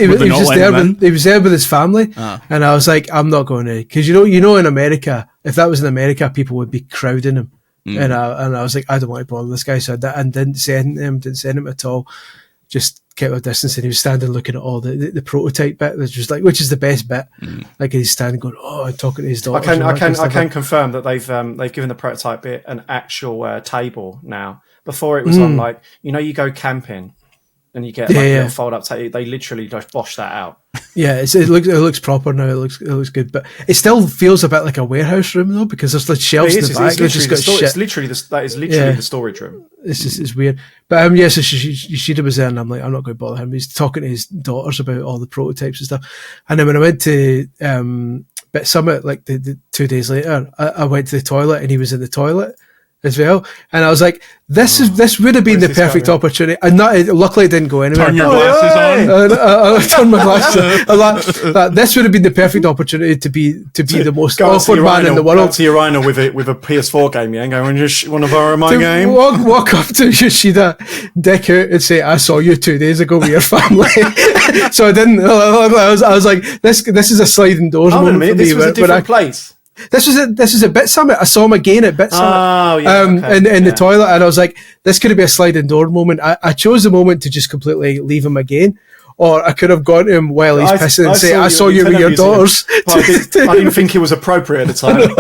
there with his family, and I was like, I'm not going to, because in America, if that was in America, people would be crowding him, and I was like, I don't want to bother this guy, so and didn't send him at all, just kept a distance, and he was standing looking at all the prototype bit, which is the best bit, like he's standing going, and talking to his daughter. I can confirm that they've given the prototype bit an actual table now. Before it was on like you go camping. And you get a fold up table. They literally just bosh that out. Yeah, it looks proper now. It looks good, but it still feels a bit like a warehouse room though, because there's like shelves in the back. It's literally the storage room. It's weird. But so Yoshida was there, and I'm like, I'm not going to bother him. He's talking to his daughters about all the prototypes and stuff. And then when I went to Bit Summit, like the 2 days later, I went to the toilet, and he was in the toilet as well, and I was like, this would have been the perfect opportunity, and luckily it didn't go anywhere. Turn your glasses on. I turned my glasses on. This would have been the perfect opportunity to be the most awkward man in the world. Go to your rhino with a PS4 game, and go, want to borrow my game? Walk up to Yoshida, dick out, and say, I saw you 2 days ago with your family. So I didn't. I was like, this is a sliding doors moment for me. This was a different place. This was a Bit Summit. I saw him again at Bit Summit. Oh, yeah. In the toilet, and I was like, this could be a sliding door moment. I chose the moment to just completely leave him again. Or I could have gone to him while he's pissing and say, I saw you with your daughters. I didn't think it was appropriate at the time.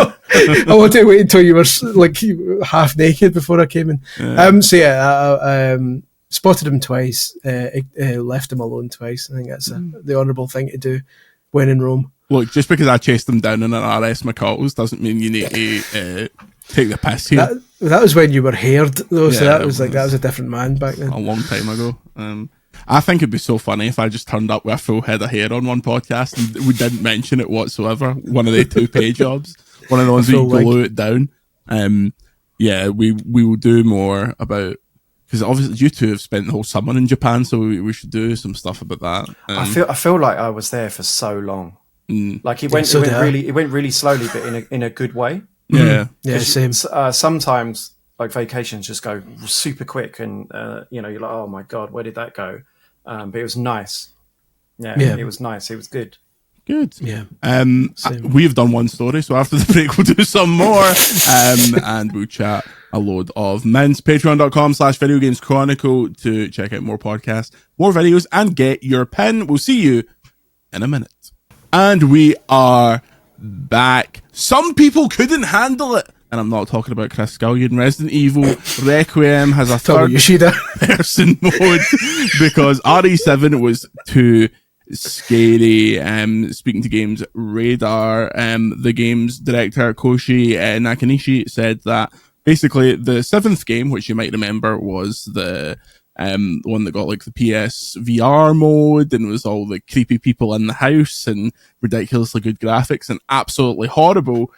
I wanted to wait until you were like half naked before I came in. I spotted him twice, left him alone twice. I think that's the honourable thing to do when in Rome. Look, just because I chased them down in an RS McCalls doesn't mean you need to take the piss here. That was when you were haired, though, so that was a different man back then. A long time ago. I think it'd be so funny if I just turned up with a full head of hair on one podcast and we didn't mention it whatsoever. One of the 2 pay jobs. One of the ones where you glue it down. We will do more about, because obviously you two have spent the whole summer in Japan, so we should do some stuff about that. I feel like I was there for so long. Like it went really slowly, but in a good way. Yeah, same. Sometimes like vacations just go super quick, and you're like, oh my god, where did that go? But it was nice. Yeah, it was nice. It was good. Good. Yeah. We have done one story, so after the break we'll do some more, and we'll chat a load of mints. Patreon.com/Video Games Chronicle to check out more podcasts, more videos, and get your pin. We'll see you in a minute. And we are back. Some people couldn't handle it. And I'm not talking about Chris Scullion. Resident Evil Requiem has a third person mode because RE7 was too scary. Speaking to Games Radar, the game's director Koshi Nakanishi said that basically the 7th game, which you might remember was the one that got like the PS VR mode and was all the creepy people in the house and ridiculously good graphics and absolutely horrible.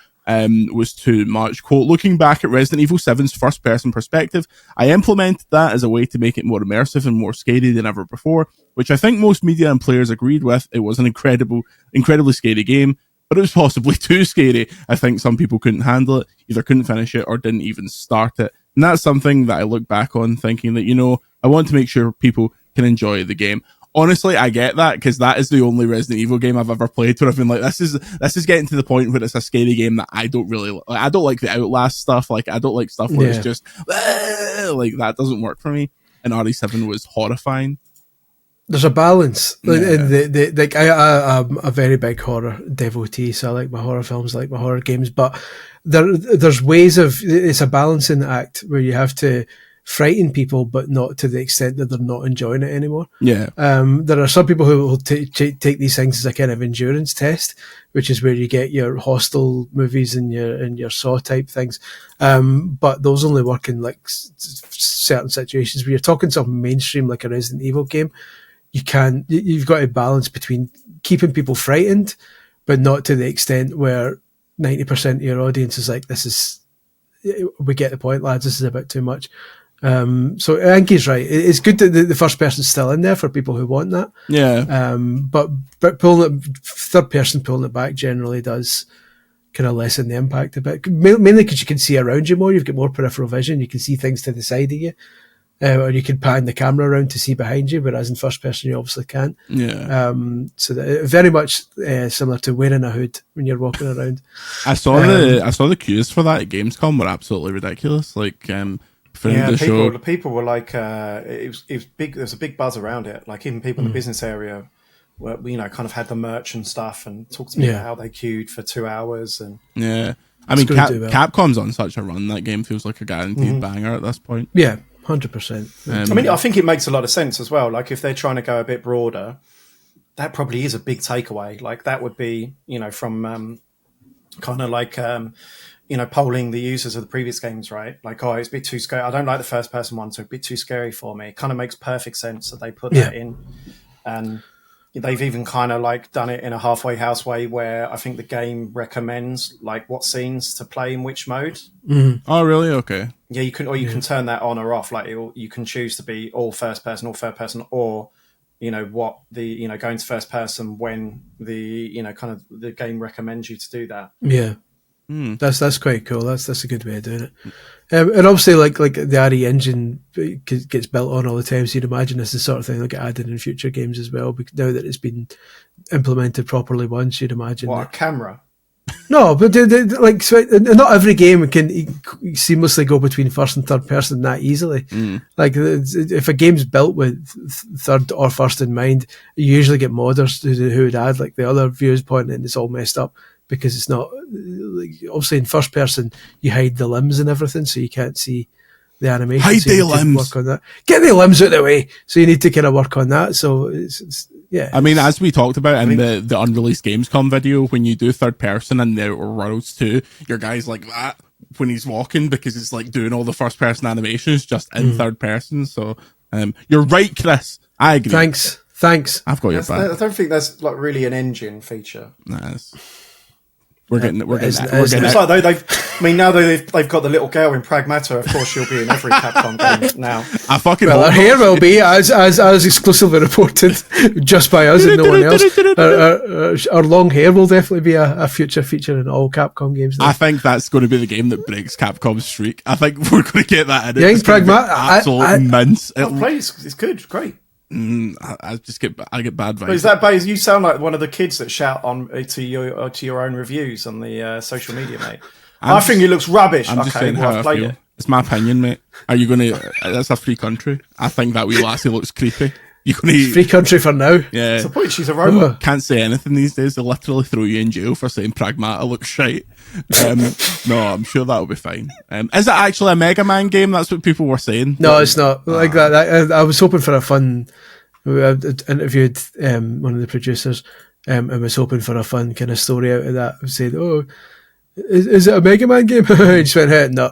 was too much. Quote, looking back at Resident Evil 7's first-person perspective, I implemented that as a way to make it more immersive and more scary than ever before, which I think most media and players agreed with. It was an incredibly scary game, but it was possibly too scary. I think some people couldn't handle it, either couldn't finish it or didn't even start it. And that's something that I look back on thinking that, you know, I want to make sure people can enjoy the game. Honestly, I get that, because that is the only Resident Evil game I've ever played where I've been like, this is getting to the point where it's a scary game that I don't really like. I don't like the Outlast stuff. Like, I don't like stuff where it's just like, that doesn't work for me. And RE7 was horrifying. There's a balance. Like I'm a very big horror devotee, so I like my horror films, I like my horror games, but there's ways of, it's a balancing act where you have to frighten people, but not to the extent that they're not enjoying it anymore. Yeah. There are some people who will take these things as a kind of endurance test, which is where you get your Hostel movies and your Saw type things. But those only work in like certain situations. Where you're talking something mainstream like a Resident Evil game, you've got to balance between keeping people frightened, but not to the extent where 90% of your audience is like, we get the point, lads, this is a bit too much. So I think he's right. It's good that the first person's still in there for people who want that. Yeah. But third person pulling it back generally does kind of lessen the impact a bit. Mainly because you can see around you more. You've got more peripheral vision. You can see things to the side of you. Or you can pan the camera around to see behind you, whereas in first person you obviously can't. Yeah. So very much similar to wearing a hood when you're walking around. I saw the queues for that at Gamescom were absolutely ridiculous. Like, people were like, it was big. There was a big buzz around it. Like even people in the business area were, kind of had the merch and stuff, and talked to me about how they queued for 2 hours. And yeah, I mean, Capcom's on such a run. That game feels like a guaranteed banger at this point. Yeah. 100%. I mean, I think it makes a lot of sense as well. Like if they're trying to go a bit broader, that probably is a big takeaway. Like that would be, from kind of like, polling the users of the previous games, right? Like, oh, it's a bit too scary. I don't like the first person one, so it's a bit too scary for me. It kind of makes perfect sense that they put that in. And they've even kind of like done it in a halfway house way where I think the game recommends like what scenes to play in which mode. Mm-hmm. Oh, really? Okay. Yeah, you can turn that on or off. Like you can choose to be all first person or third person, or what the going to first person when the kind of the game recommends you to do that. Yeah. That's quite cool. That's a good way of doing it. And obviously, like the RE engine gets built on all the time, so you'd imagine this is the sort of thing they'll get added in future games as well. Because now that it's been implemented properly once, you'd imagine. What, a camera? No, but not every game can seamlessly go between first and third person that easily. Like if a game's built with third or first in mind, you usually get modders who would add like the other view's point, and it's all messed up. Because it's not, like, obviously in first person, you hide the limbs and everything, so you can't see the animation. Hide so the limbs. Work on that. Get the limbs out of the way. So you need to kind of work on that. So it's yeah. I mean, as we talked about in the unreleased Gamescom video, when you do third person and there are Worlds 2, your guy's like that when he's walking because it's like doing all the first person animations just in third person. So you're right, Chris. I agree. Thanks. I've got your back. I don't think that's like really an engine feature. Nice. We're getting it. It's like now they've got the little girl in Pragmata. Of course, she'll be in every Capcom game now. Her hair will be as exclusively reported just by us and no one else. Our long hair will definitely be a future feature in all Capcom games now. I think that's going to be the game that breaks Capcom's streak. I think we're going to get that in. Yeah, Pragmata, absolute mince. It's good, it's great. I get bad vibes. But is that you sound like one of the kids that shout on to your own reviews on the social media, mate. I think it looks rubbish. I'm just saying how I feel. It's my opinion, mate. Are you going to? That's a free country. I think that wee lassie looks creepy. Free country for now. Yeah. It's the point. She's a robot. Can't say anything these days. They'll literally throw you in jail for saying Pragmata looks shite. No, I'm sure that'll be fine. Is it actually a Mega Man game? That's what people were saying. No, it's not. Like that. I was hoping for a fun. I interviewed one of the producers and was hoping for a fun kind of story out of that. I said, "Oh, is it a Mega Man game?" He just went, "Hey, no."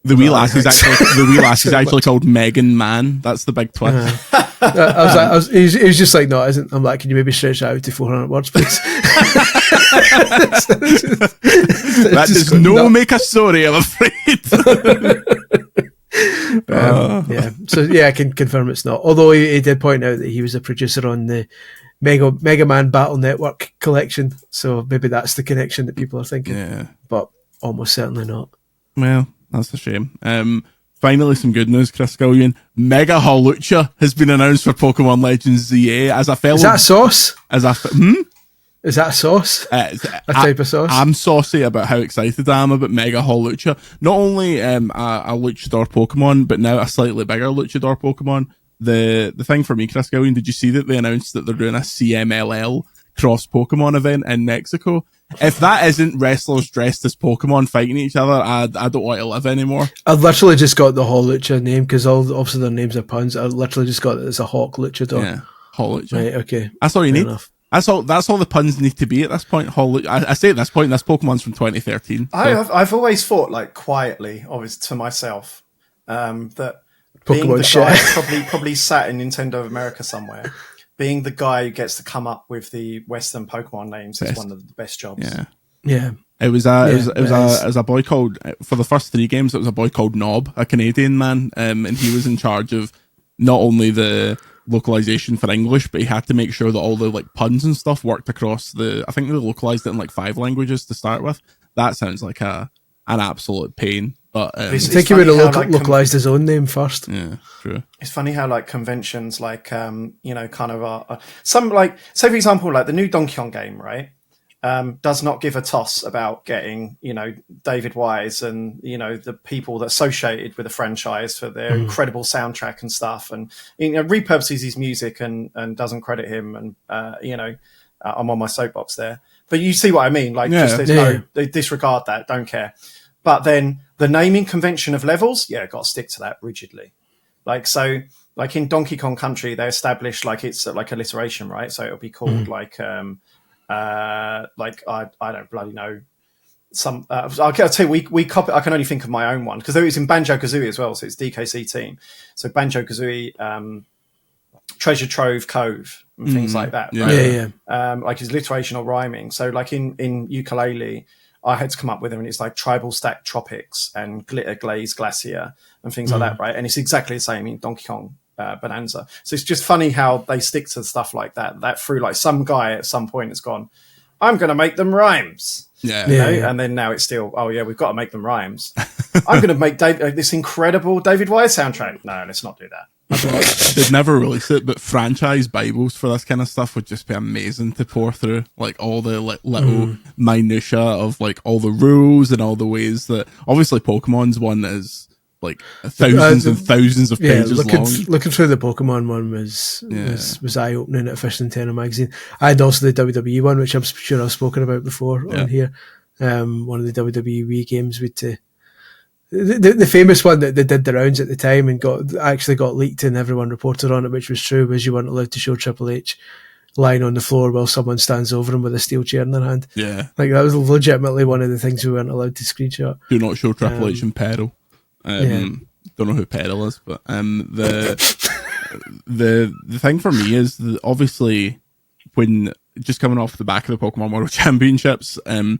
The wee lass is actually called Megan Man. That's the big twist. He was just like, "No, it isn't." I'm like, "Can you maybe stretch that out to 400 words, please?" That does make a story, I'm afraid. Yeah. So yeah, I can confirm it's not. Although he did point out that he was a producer on the Mega Man Battle Network collection, so maybe that's the connection that people are thinking. Yeah, but almost certainly not. Well, that's a shame. Finally, some good news, Chris Scullion. Mega Hawlucha has been announced for Pokemon Legends ZA. As a fellow, is that sauce? Is that sauce? A type of sauce? I'm saucy about how excited I am about Mega Hawlucha. Not only a Luchador Pokemon, but now a slightly bigger Luchador Pokemon. The thing for me, Chris Gillian, did you see that they announced that they're doing a CMLL cross Pokemon event in Mexico? If that isn't wrestlers dressed as Pokemon fighting each other, I don't want to live anymore. I literally just got the Hawlucha name because obviously their names are puns. I literally just got it as a Hawk Luchador. Yeah, Hawlucha. Right, okay. That's all you need. Enough. That's all the puns need to be at this point. I say at this point, this Pokemon's from 2013. So. I've always thought, like, quietly, obviously to myself, that Pokemon being the shit. guy probably sat in Nintendo of America somewhere, being the guy who gets to come up with the Western Pokemon names is one of the best jobs. Yeah. It was a boy called, for the first 3 games, it was a boy called Nob, a Canadian man, and he was in charge of not only the localization for English, but he had to make sure that all the like puns and stuff worked across I think they localized it in like 5 languages to start with. That sounds like an absolute pain. But I think he would have localized his own name first. Yeah, true. It's funny how like conventions, like kind of are some, like, say for example, like the new Donkey Kong game, right? Does not give a toss about getting, David Wise and, the people that associated with the franchise for their incredible soundtrack and stuff, and, repurposes his music and doesn't credit him. And, I'm on my soapbox there, but you see what I mean? Like, they disregard that, don't care. But then the naming convention of levels, got to stick to that rigidly. Like, so, like in Donkey Kong Country, they established like it's like alliteration, right? So it'll be called like I don't bloody know. I'll tell you, we copy. I can only think of my own one because there is in Banjo-Kazooie as well. So it's DKC team. So Banjo-Kazooie, Treasure Trove Cove and things like that. Right? Yeah. Like it's alliteration or rhyming. So like in ukulele, I had to come up with them, and it's like Tribal Stack Tropics and Glitter Glaze Glacier and things like that, right? And it's exactly the same in Donkey Kong Bonanza. So it's just funny how they stick to stuff like that through, like, some guy at some point has gone, I'm going to make them rhymes. And then now it's still, we've got to make them rhymes. I'm going to make this incredible David Wise soundtrack. No, let's not do that. They'd never release it, but franchise Bibles for this kind of stuff would just be amazing to pour through, like all the little minutia of like all the rules and all the ways that obviously Pokemon's one that is like thousands and thousands of pages long. Looking through the Pokemon one was eye opening at Fish Nintendo magazine. I had also the WWE one, which I'm sure I've spoken about before on here. One of the WWE games with the famous one that they did the rounds at the time and got leaked and everyone reported on it, which was true, was you weren't allowed to show Triple H lying on the floor while someone stands over him with a steel chair in their hand. Yeah. Like, that was legitimately one of the things we weren't allowed to screenshot. Do not show Triple H in peril. Don't know who Peril is, but the thing for me is that obviously when just coming off the back of the Pokemon World Championships, I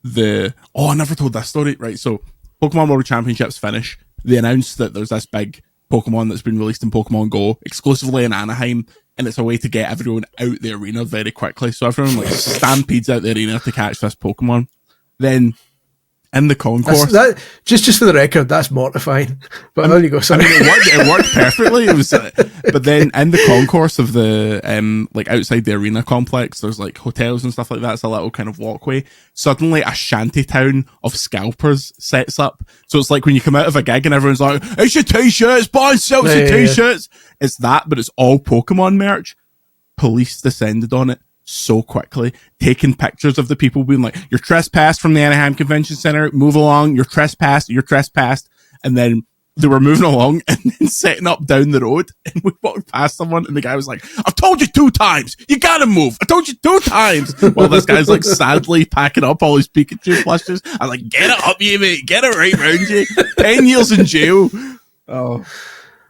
never told this story, right? So Pokemon World Championships finish, they announced that there's this big Pokemon that's been released in Pokemon Go exclusively in Anaheim, and it's a way to get everyone out the arena very quickly. So everyone like stampedes out the arena to catch this Pokemon. Then in the concourse, just for the record, that's mortifying. But there you go. I mean, it worked perfectly. It was, but then in the concourse of the like outside the arena complex, there's like hotels and stuff like that. It's a little kind of walkway. Suddenly, a shanty town of scalpers sets up. So it's like when you come out of a gig and everyone's like, "It's your t-shirts, buy and sell some t-shirts." It's that, but it's all Pokemon merch. Police descended on it so quickly, taking pictures of the people being like, "You're trespassed from the Anaheim Convention Center, move along, you're trespassed. And then they were moving along and then setting up down the road, and we walked past someone and the guy was like, "I've told you 2 times, you gotta move, I told you 2 times." While this guy's like sadly packing up all his Pikachu plushes. I was like, "Get it up you mate, get it right round you." 10 years in jail. Oh,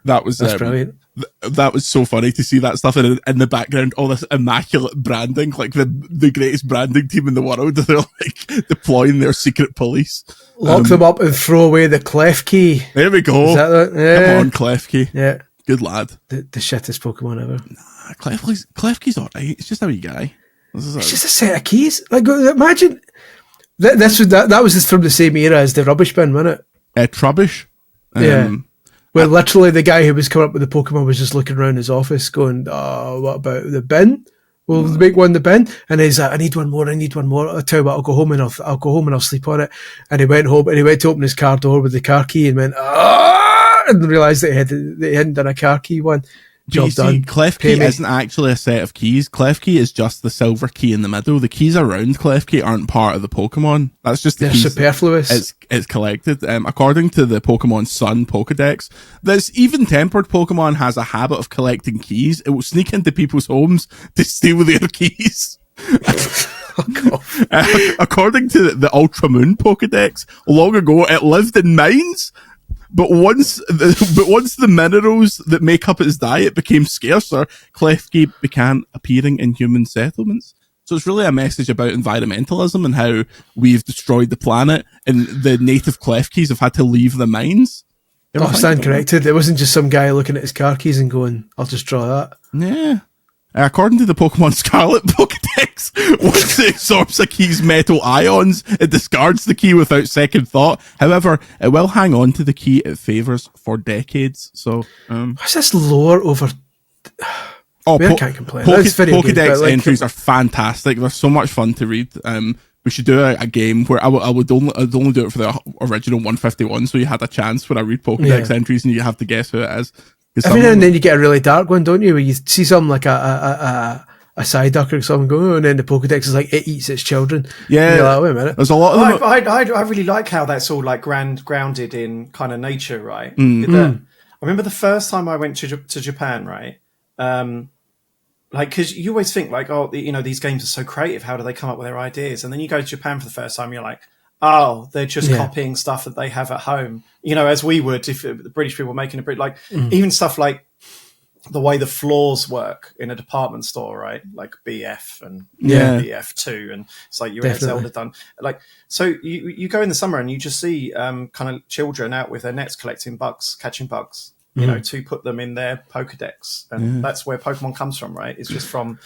that's brilliant. that was so funny to see that stuff in the background, all this immaculate branding, like the greatest branding team in the world. They're like deploying their secret police. Lock them up and throw away the clef key. There we go. Is that yeah. Come on, clef key. Yeah. Good lad. The shittest Pokemon ever. Nah, clef key's alright. It's just a wee guy. It's just a set of keys. Like, imagine that was from the same era as the rubbish bin, wasn't it? Trubbish. Yeah. Where literally the guy who was coming up with the Pokemon was just looking around his office going, "Oh, what about the bin? We'll make one the bin." And he's like, "I need one more. I'll tell you what, I'll go home and I'll sleep on it." And he went home and he went to open his car door with the car key and went, "Ah!" and realised that he hadn't done a car key one. Job done. Clef key isn't actually a set of keys. Clef key is just the silver key in the middle. The keys around Clef key aren't part of the Pokemon. That's just the They're keys. superfluous. It's collected. According to the Pokemon Sun Pokedex, this even-tempered Pokemon has a habit of collecting keys. It will sneak into people's homes to steal their keys. According to the Ultra Moon Pokedex, long ago it lived in mines. But once the minerals that make up its diet became scarcer, Klefki began appearing in human settlements. So it's really a message about environmentalism and how we've destroyed the planet, and the native Klefkis have had to leave the mines. I stand corrected. It wasn't just some guy looking at his car keys and going, "I'll just draw that." Yeah. According to the Pokemon Scarlet Pokedex, once it absorbs a key's metal ions, it discards the key without second thought. However, it will hang on to the key it favours for decades. So, what's this lore over? I can't complain. Pokedex entries are fantastic. They're so much fun to read. We should do a game where I'd only do it for the original 151, so you had a chance when I read Pokedex entries and you have to guess who it is. Every now and then you get a really dark one, don't you? Where you see something like a Psyduck or something going, and then the Pokedex is like, it eats its children. Yeah. And you're like, wait a minute. There's a lot of them. I really like how that's all like grounded in kind of nature, right? I remember the first time I went to Japan, right? Like, because you always think like, oh, these games are so creative. How do they come up with their ideas? And then you go to Japan for the first time, you're like, oh, they're just copying stuff that they have at home, as we would if the British people were making a Brit, like even stuff like the way the floors work in a department store, right? Like BF and BF2, and it's like you're in Zelda done. Like, so you go in the summer and you just see kind of children out with their nets collecting bugs, catching bugs, to put them in their Pokedex, and that's where Pokemon comes from, right? It's just from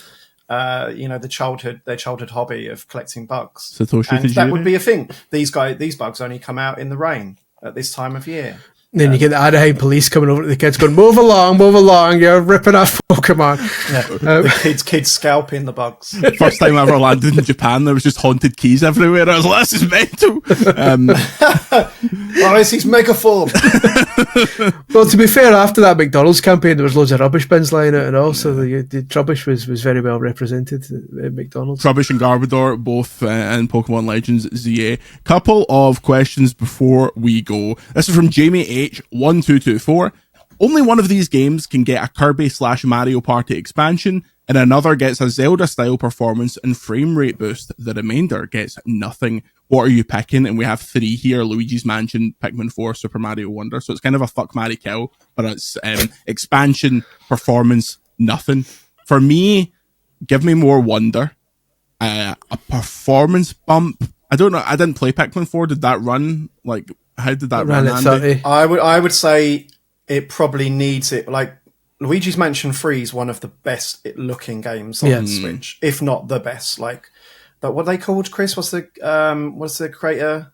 their childhood hobby of collecting bugs. And that would be a thing. These bugs only come out in the rain at this time of year. And then you get the Anaheim police coming over to the kids going, move along, you're ripping off Pokemon. The kids scalping the bugs. First time I ever landed in Japan, there was just haunted keys everywhere. I was like, this is mental. This is Megaform. Well, to be fair, after that McDonald's campaign, there was loads of rubbish bins lying out, and also the rubbish was very well represented at McDonald's. Rubbish and Garbodor, both in Pokemon Legends ZA. Couple of questions before we go. This is from Jamie H1224. Only one of these games can get a Kirby/Mario Party expansion, and another gets a Zelda-style performance and frame rate boost. The remainder gets nothing. What are you picking? And we have 3 here: Luigi's Mansion, Pikmin 4, Super Mario Wonder. So it's kind of a fuck, marry, kill, but it's expansion, performance, nothing. For me, give me more Wonder. A performance bump. I don't know. I didn't play Pikmin 4. Did that run? Like, how did that run, at Andy? 30. I would say it probably needs it. Like, Luigi's Mansion 3 is one of the best looking games on the Switch, if not the best. Like, but what are they called, Chris? What's the creator?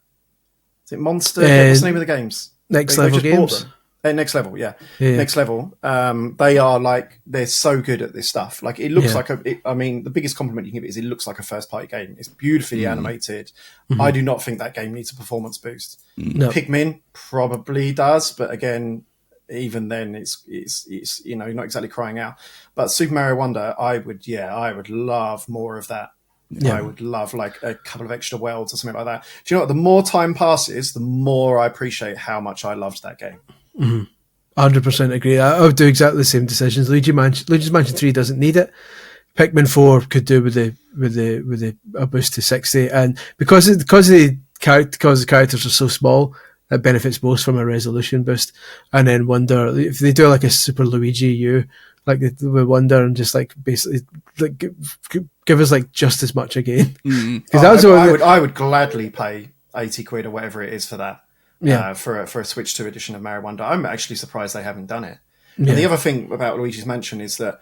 Is it Monster? What's the name of the games? Next Level Games. Next Level, yeah. Next Level. They are like, they're so good at this stuff. Like, it looks like the biggest compliment you can give it is it looks like a first party game. It's beautifully animated. I do not think that game needs a performance boost. No. Pikmin probably does, but again, even then it's not exactly crying out. But Super Mario Wonder, I would love more of that. Yeah. I would love like a couple of extra worlds or something like that. Do you know what? The more time passes, the more I appreciate how much I loved that game. 100% agree. I would do exactly the same decisions. Luigi's Mansion 3 doesn't need it. Pikmin 4 could do with a boost to 60, and because the characters are so small, that benefits most from a resolution boost. And then Wonder, if they do like a Super Luigi U, like they would Wonder and just like basically like give us like just as much again. Because I would gladly pay 80 quid or whatever it is for that. Yeah. For a Switch 2 edition of Mario Wonder. I'm actually surprised they haven't done it. Yeah. And the other thing about Luigi's Mansion is that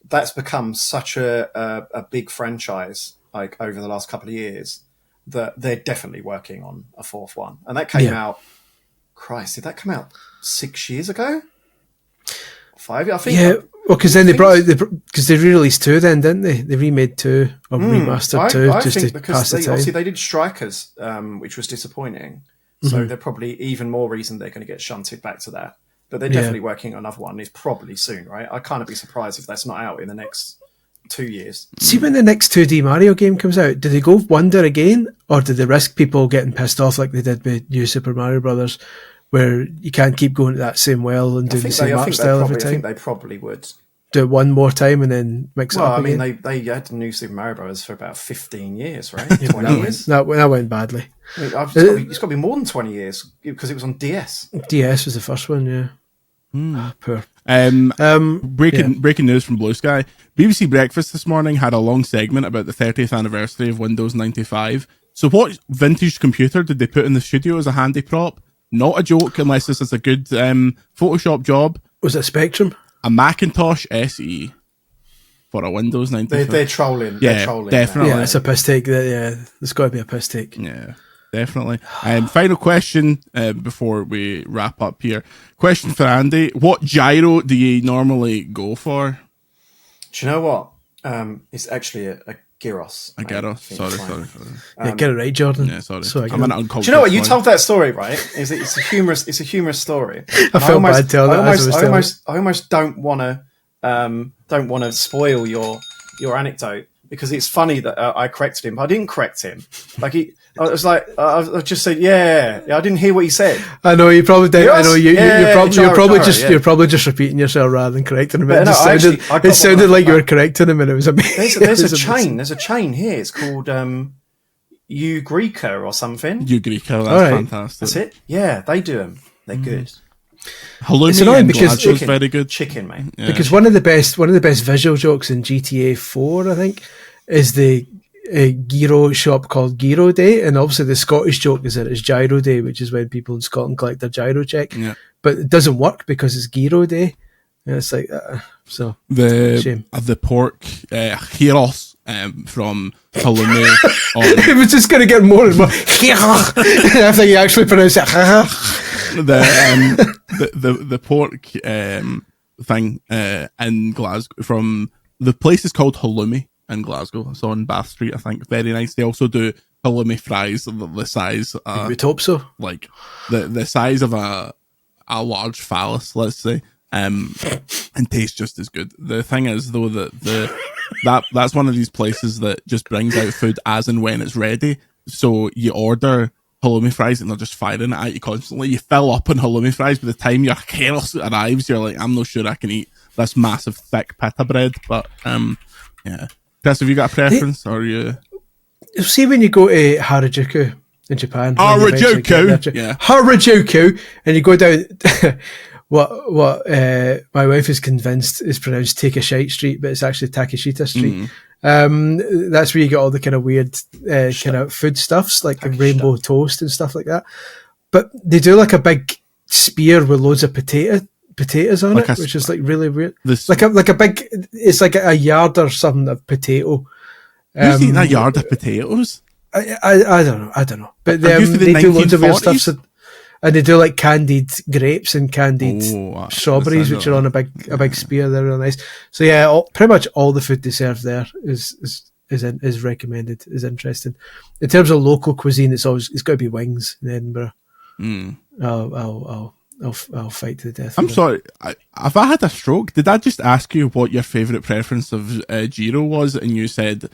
that's become such a big franchise, like over the last couple of years, that they're definitely working on a fourth one. And that came out, Christ, did that come out 6 years ago? 5 years? I think. Yeah, well, because then because they re-released 2 then, didn't they? They remade 2 or remastered 2 just to pass the time. Obviously they did Strikers, which was disappointing. So they're probably even more reason they're going to get shunted back to that. But they're definitely working on another one. It's probably soon, right? I can't be surprised if that's not out in the next 2 years. See, when the next 2D Mario game comes out, do they go Wonder again? Or do they risk people getting pissed off like they did with New Super Mario Brothers, where you can't keep going to that same well and doing the same art style every time? I think they probably would. Do it one more time and then mix it up again? Well, I mean, they had New Super Mario Brothers for about 15 years, right? 20 years? That went badly. I mean, it's got to be more than 20 years because it was on DS. DS was the first one, yeah. Poor. Breaking news from Blue Sky. BBC Breakfast this morning had a long segment about the 30th anniversary of Windows 95. So what vintage computer did they put in the studio as a handy prop? Not a joke, unless this is a good Photoshop job. Was it Spectrum? A Macintosh SE for a Windows 95. They're trolling. Yeah, they're trolling. definitely. Yeah, it's a piss take. Yeah, there's got to be a piss take. Yeah, definitely. Final question before we wrap up here. Question for Andy. What gyro do you normally go for? Do you know what? It's actually a gyros. A gyros. Sorry. Yeah, get it right, Jordan. Yeah, sorry. I'm an do you know what? You told that story, right? It's a humorous story. I felt bad telling it. I almost don't want to spoil your anecdote because it's funny that I corrected him, but I didn't correct him. I just said, yeah, I didn't hear what he said. I know you probably did. I know you're probably just repeating yourself rather than correcting him. It sounded like you were correcting him, and it was amazing. There's a chain. There's a chain here. It's called Eureka or something. Eureka, that's fantastic. That's it. Yeah, they do them. They're good. Halloumi it's annoying because chicken, very good. Chicken, mate. Yeah. Because one of the best visual jokes in GTA 4, I think, is the gyro shop called Gyro Day, and obviously the Scottish joke is that it's Gyro Day, which is when people in Scotland collect their gyro check. Yeah. But it doesn't work because it's Gyro Day. And it's like so shame. The pork gyros from halloumi. It was just going to get more and more. I think you actually pronounce it. the pork thing in Glasgow from the place is called Halloumi in Glasgow. It's on Bath Street, I think. Very nice. They also do halloumi fries the size. You would hope so. Like the size of a large phallus, let's say. And taste just as good. The thing is, though, that's one of these places that just brings out food as and when it's ready. So you order halloumi fries and they're just firing it at you constantly. You fill up on halloumi fries. By the time your chaos arrives, you're like, I'm not sure I can eat this massive thick pita bread. But yeah, Chris, have you got a preference? Or you see when you go to Harajuku in Japan? Harajuku, and you go down. What my wife is convinced is pronounced Take a Shite Street, but it's actually Takeshita Street. That's where you get all the kind of weird kind of food stuffs, like the rainbow toast and stuff like that. But they do like a big spear with loads of potatoes on it, which is like really weird. Like a big, it's like a yard or something of potato. Who's eating a yard of potatoes? I don't know. But they do loads of weird stuff. And they do like candied grapes and candied strawberries, which are on a big spear. They're really nice. So yeah, pretty much all the food they serve there is recommended. Is interesting. In terms of local cuisine, it's got to be wings in Edinburgh. I'll fight to the death. I'm sorry. Have I had a stroke? Did I just ask you what your favourite preference of gyro was, and you said?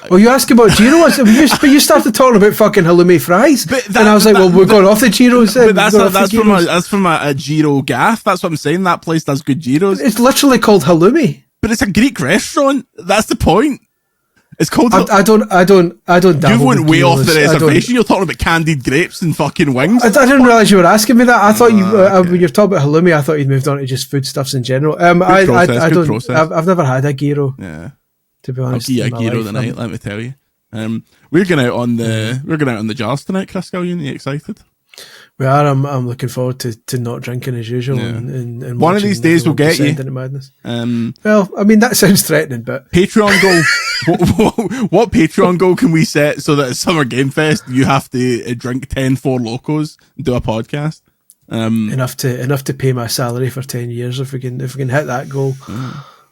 Well, you asked about gyros, but you started talking about fucking halloumi fries, and I was like, "Well, we're going off the gyros." But that's from a gyro gaff. That's what I'm saying. That place does good gyros. It's literally called halloumi, but it's a Greek restaurant. That's the point. It's called. I don't. You went way off the I don't- reservation. You're talking about candied grapes and fucking wings. I didn't realise you were asking me that. I thought when you're talking about halloumi, I thought you'd moved on to just foodstuffs in general. I don't. process. I've never had a gyro. Yeah. To be I'll honest, give you a in my gyro life. tonight. Let me tell you. We're going out on the jars tonight, Chris Gillian. Are you excited? We are. I'm looking forward to not drinking as usual. Yeah. And One of these days we'll get you. into madness. Well, I mean that sounds threatening, but Patreon goal. what Patreon goal can we set so that at Summer Game Fest you have to drink 10 Four Locos and do a podcast? enough to pay my salary for 10 years if we can hit that goal.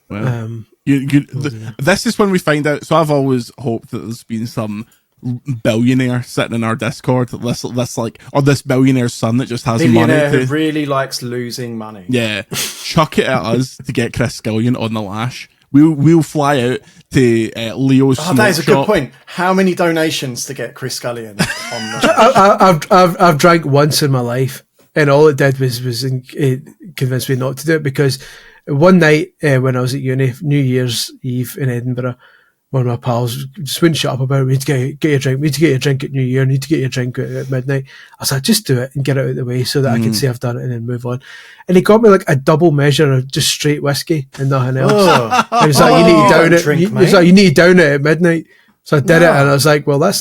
Well, this is when we find out. So I've always hoped that there's been some billionaire sitting in our Discord, this billionaire's son that just has Billionaire money who really likes losing money. Yeah, chuck it at us to get Chris Gillian on the lash. We'll fly out to Leo's smoke that is a shop. good point. How many donations to get Chris Gillian on the I've drank once in my life, and all it did was convince me not to do it, because one night when I was at uni, New Year's Eve in Edinburgh, one of my pals just wouldn't shut up about it. We need to get your drink. We need to get your drink at New Year. We need to get your drink at midnight. I was like, just do it and get it out of the way so that I can say I've done it and then move on. And he got me like a double measure of just straight whiskey and nothing else. He was like, you need to down it. He was like, you need to down it at midnight. So I did it, and I was like, well, that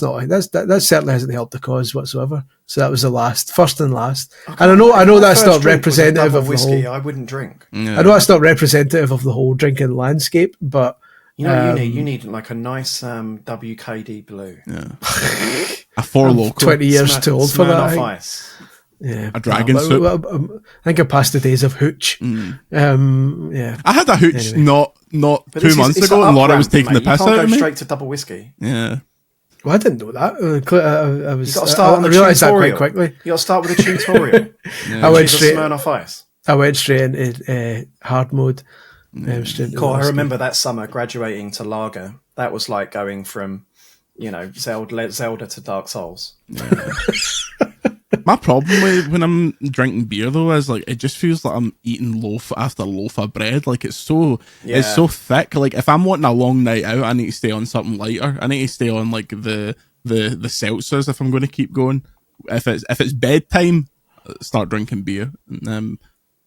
certainly hasn't helped the cause whatsoever. So that was the first and last. And I know that's not representative of whiskey. the whole. I wouldn't drink. Yeah. I know that's not representative of the whole drinking landscape, but you know, you need like a nice WKD blue. Yeah. A Four Loco. 20 years too old for that. Ice. Yeah, a dragon soup. I think I passed the days of hooch. Yeah, I had a hooch anyway. not 2 months ago, and Laura was taking the piss out of me. You can't go straight to double whiskey. Yeah. Well, I didn't know that. I was. You got to start on the realised that tutorial. quite quickly. You got to start with a tutorial. I went straight. Smirnoff Ice. I went straight into hard mode. Cool. I remember that summer graduating to lager. That was like going from, Zelda to Dark Souls. Yeah. My problem when I'm drinking beer though is like it just feels like I'm eating loaf after loaf of bread. Like it's so thick. Like if I'm wanting a long night out, I need to stay on something lighter. I need to stay on like the seltzers if I'm going to keep going. If it's bedtime, start drinking beer.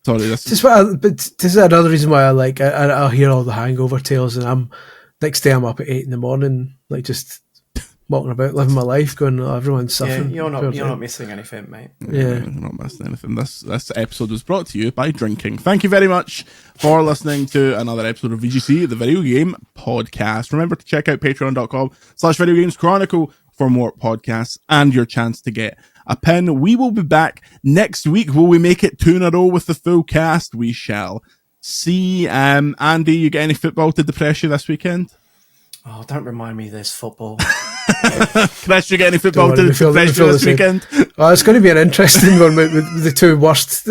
Sorry, this is another reason why I'll hear all the hangover tales, and I'm next day I'm up at 8 a.m, like just walking about, living my life, going, oh, everyone's suffering. Yeah, you're not missing anything, mate. Yeah, you're not missing anything. This episode was brought to you by drinking. Thank you very much for listening to another episode of VGC, the Video Game Podcast. Remember to check out patreon.com/Video Games Chronicle for more podcasts and your chance to get a pin. We will be back next week. Will we make it 2 in a row with the full cast? We shall see. Andy, you get any football to depress you this weekend? Oh, don't remind me there's football. Chris, you get any football to depress you this weekend? Oh, it's going to be an interesting one with the two worst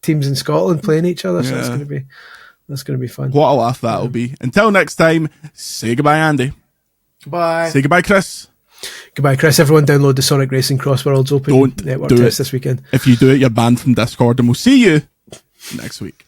teams in Scotland playing each other. So that's going to be fun. What a laugh that'll be. Until next time, say goodbye, Andy. Bye. Say goodbye, Chris. Goodbye, Chris. Everyone download the Sonic Racing Crossworlds Open Network test this weekend. If you do it, you're banned from Discord, and we'll see you next week.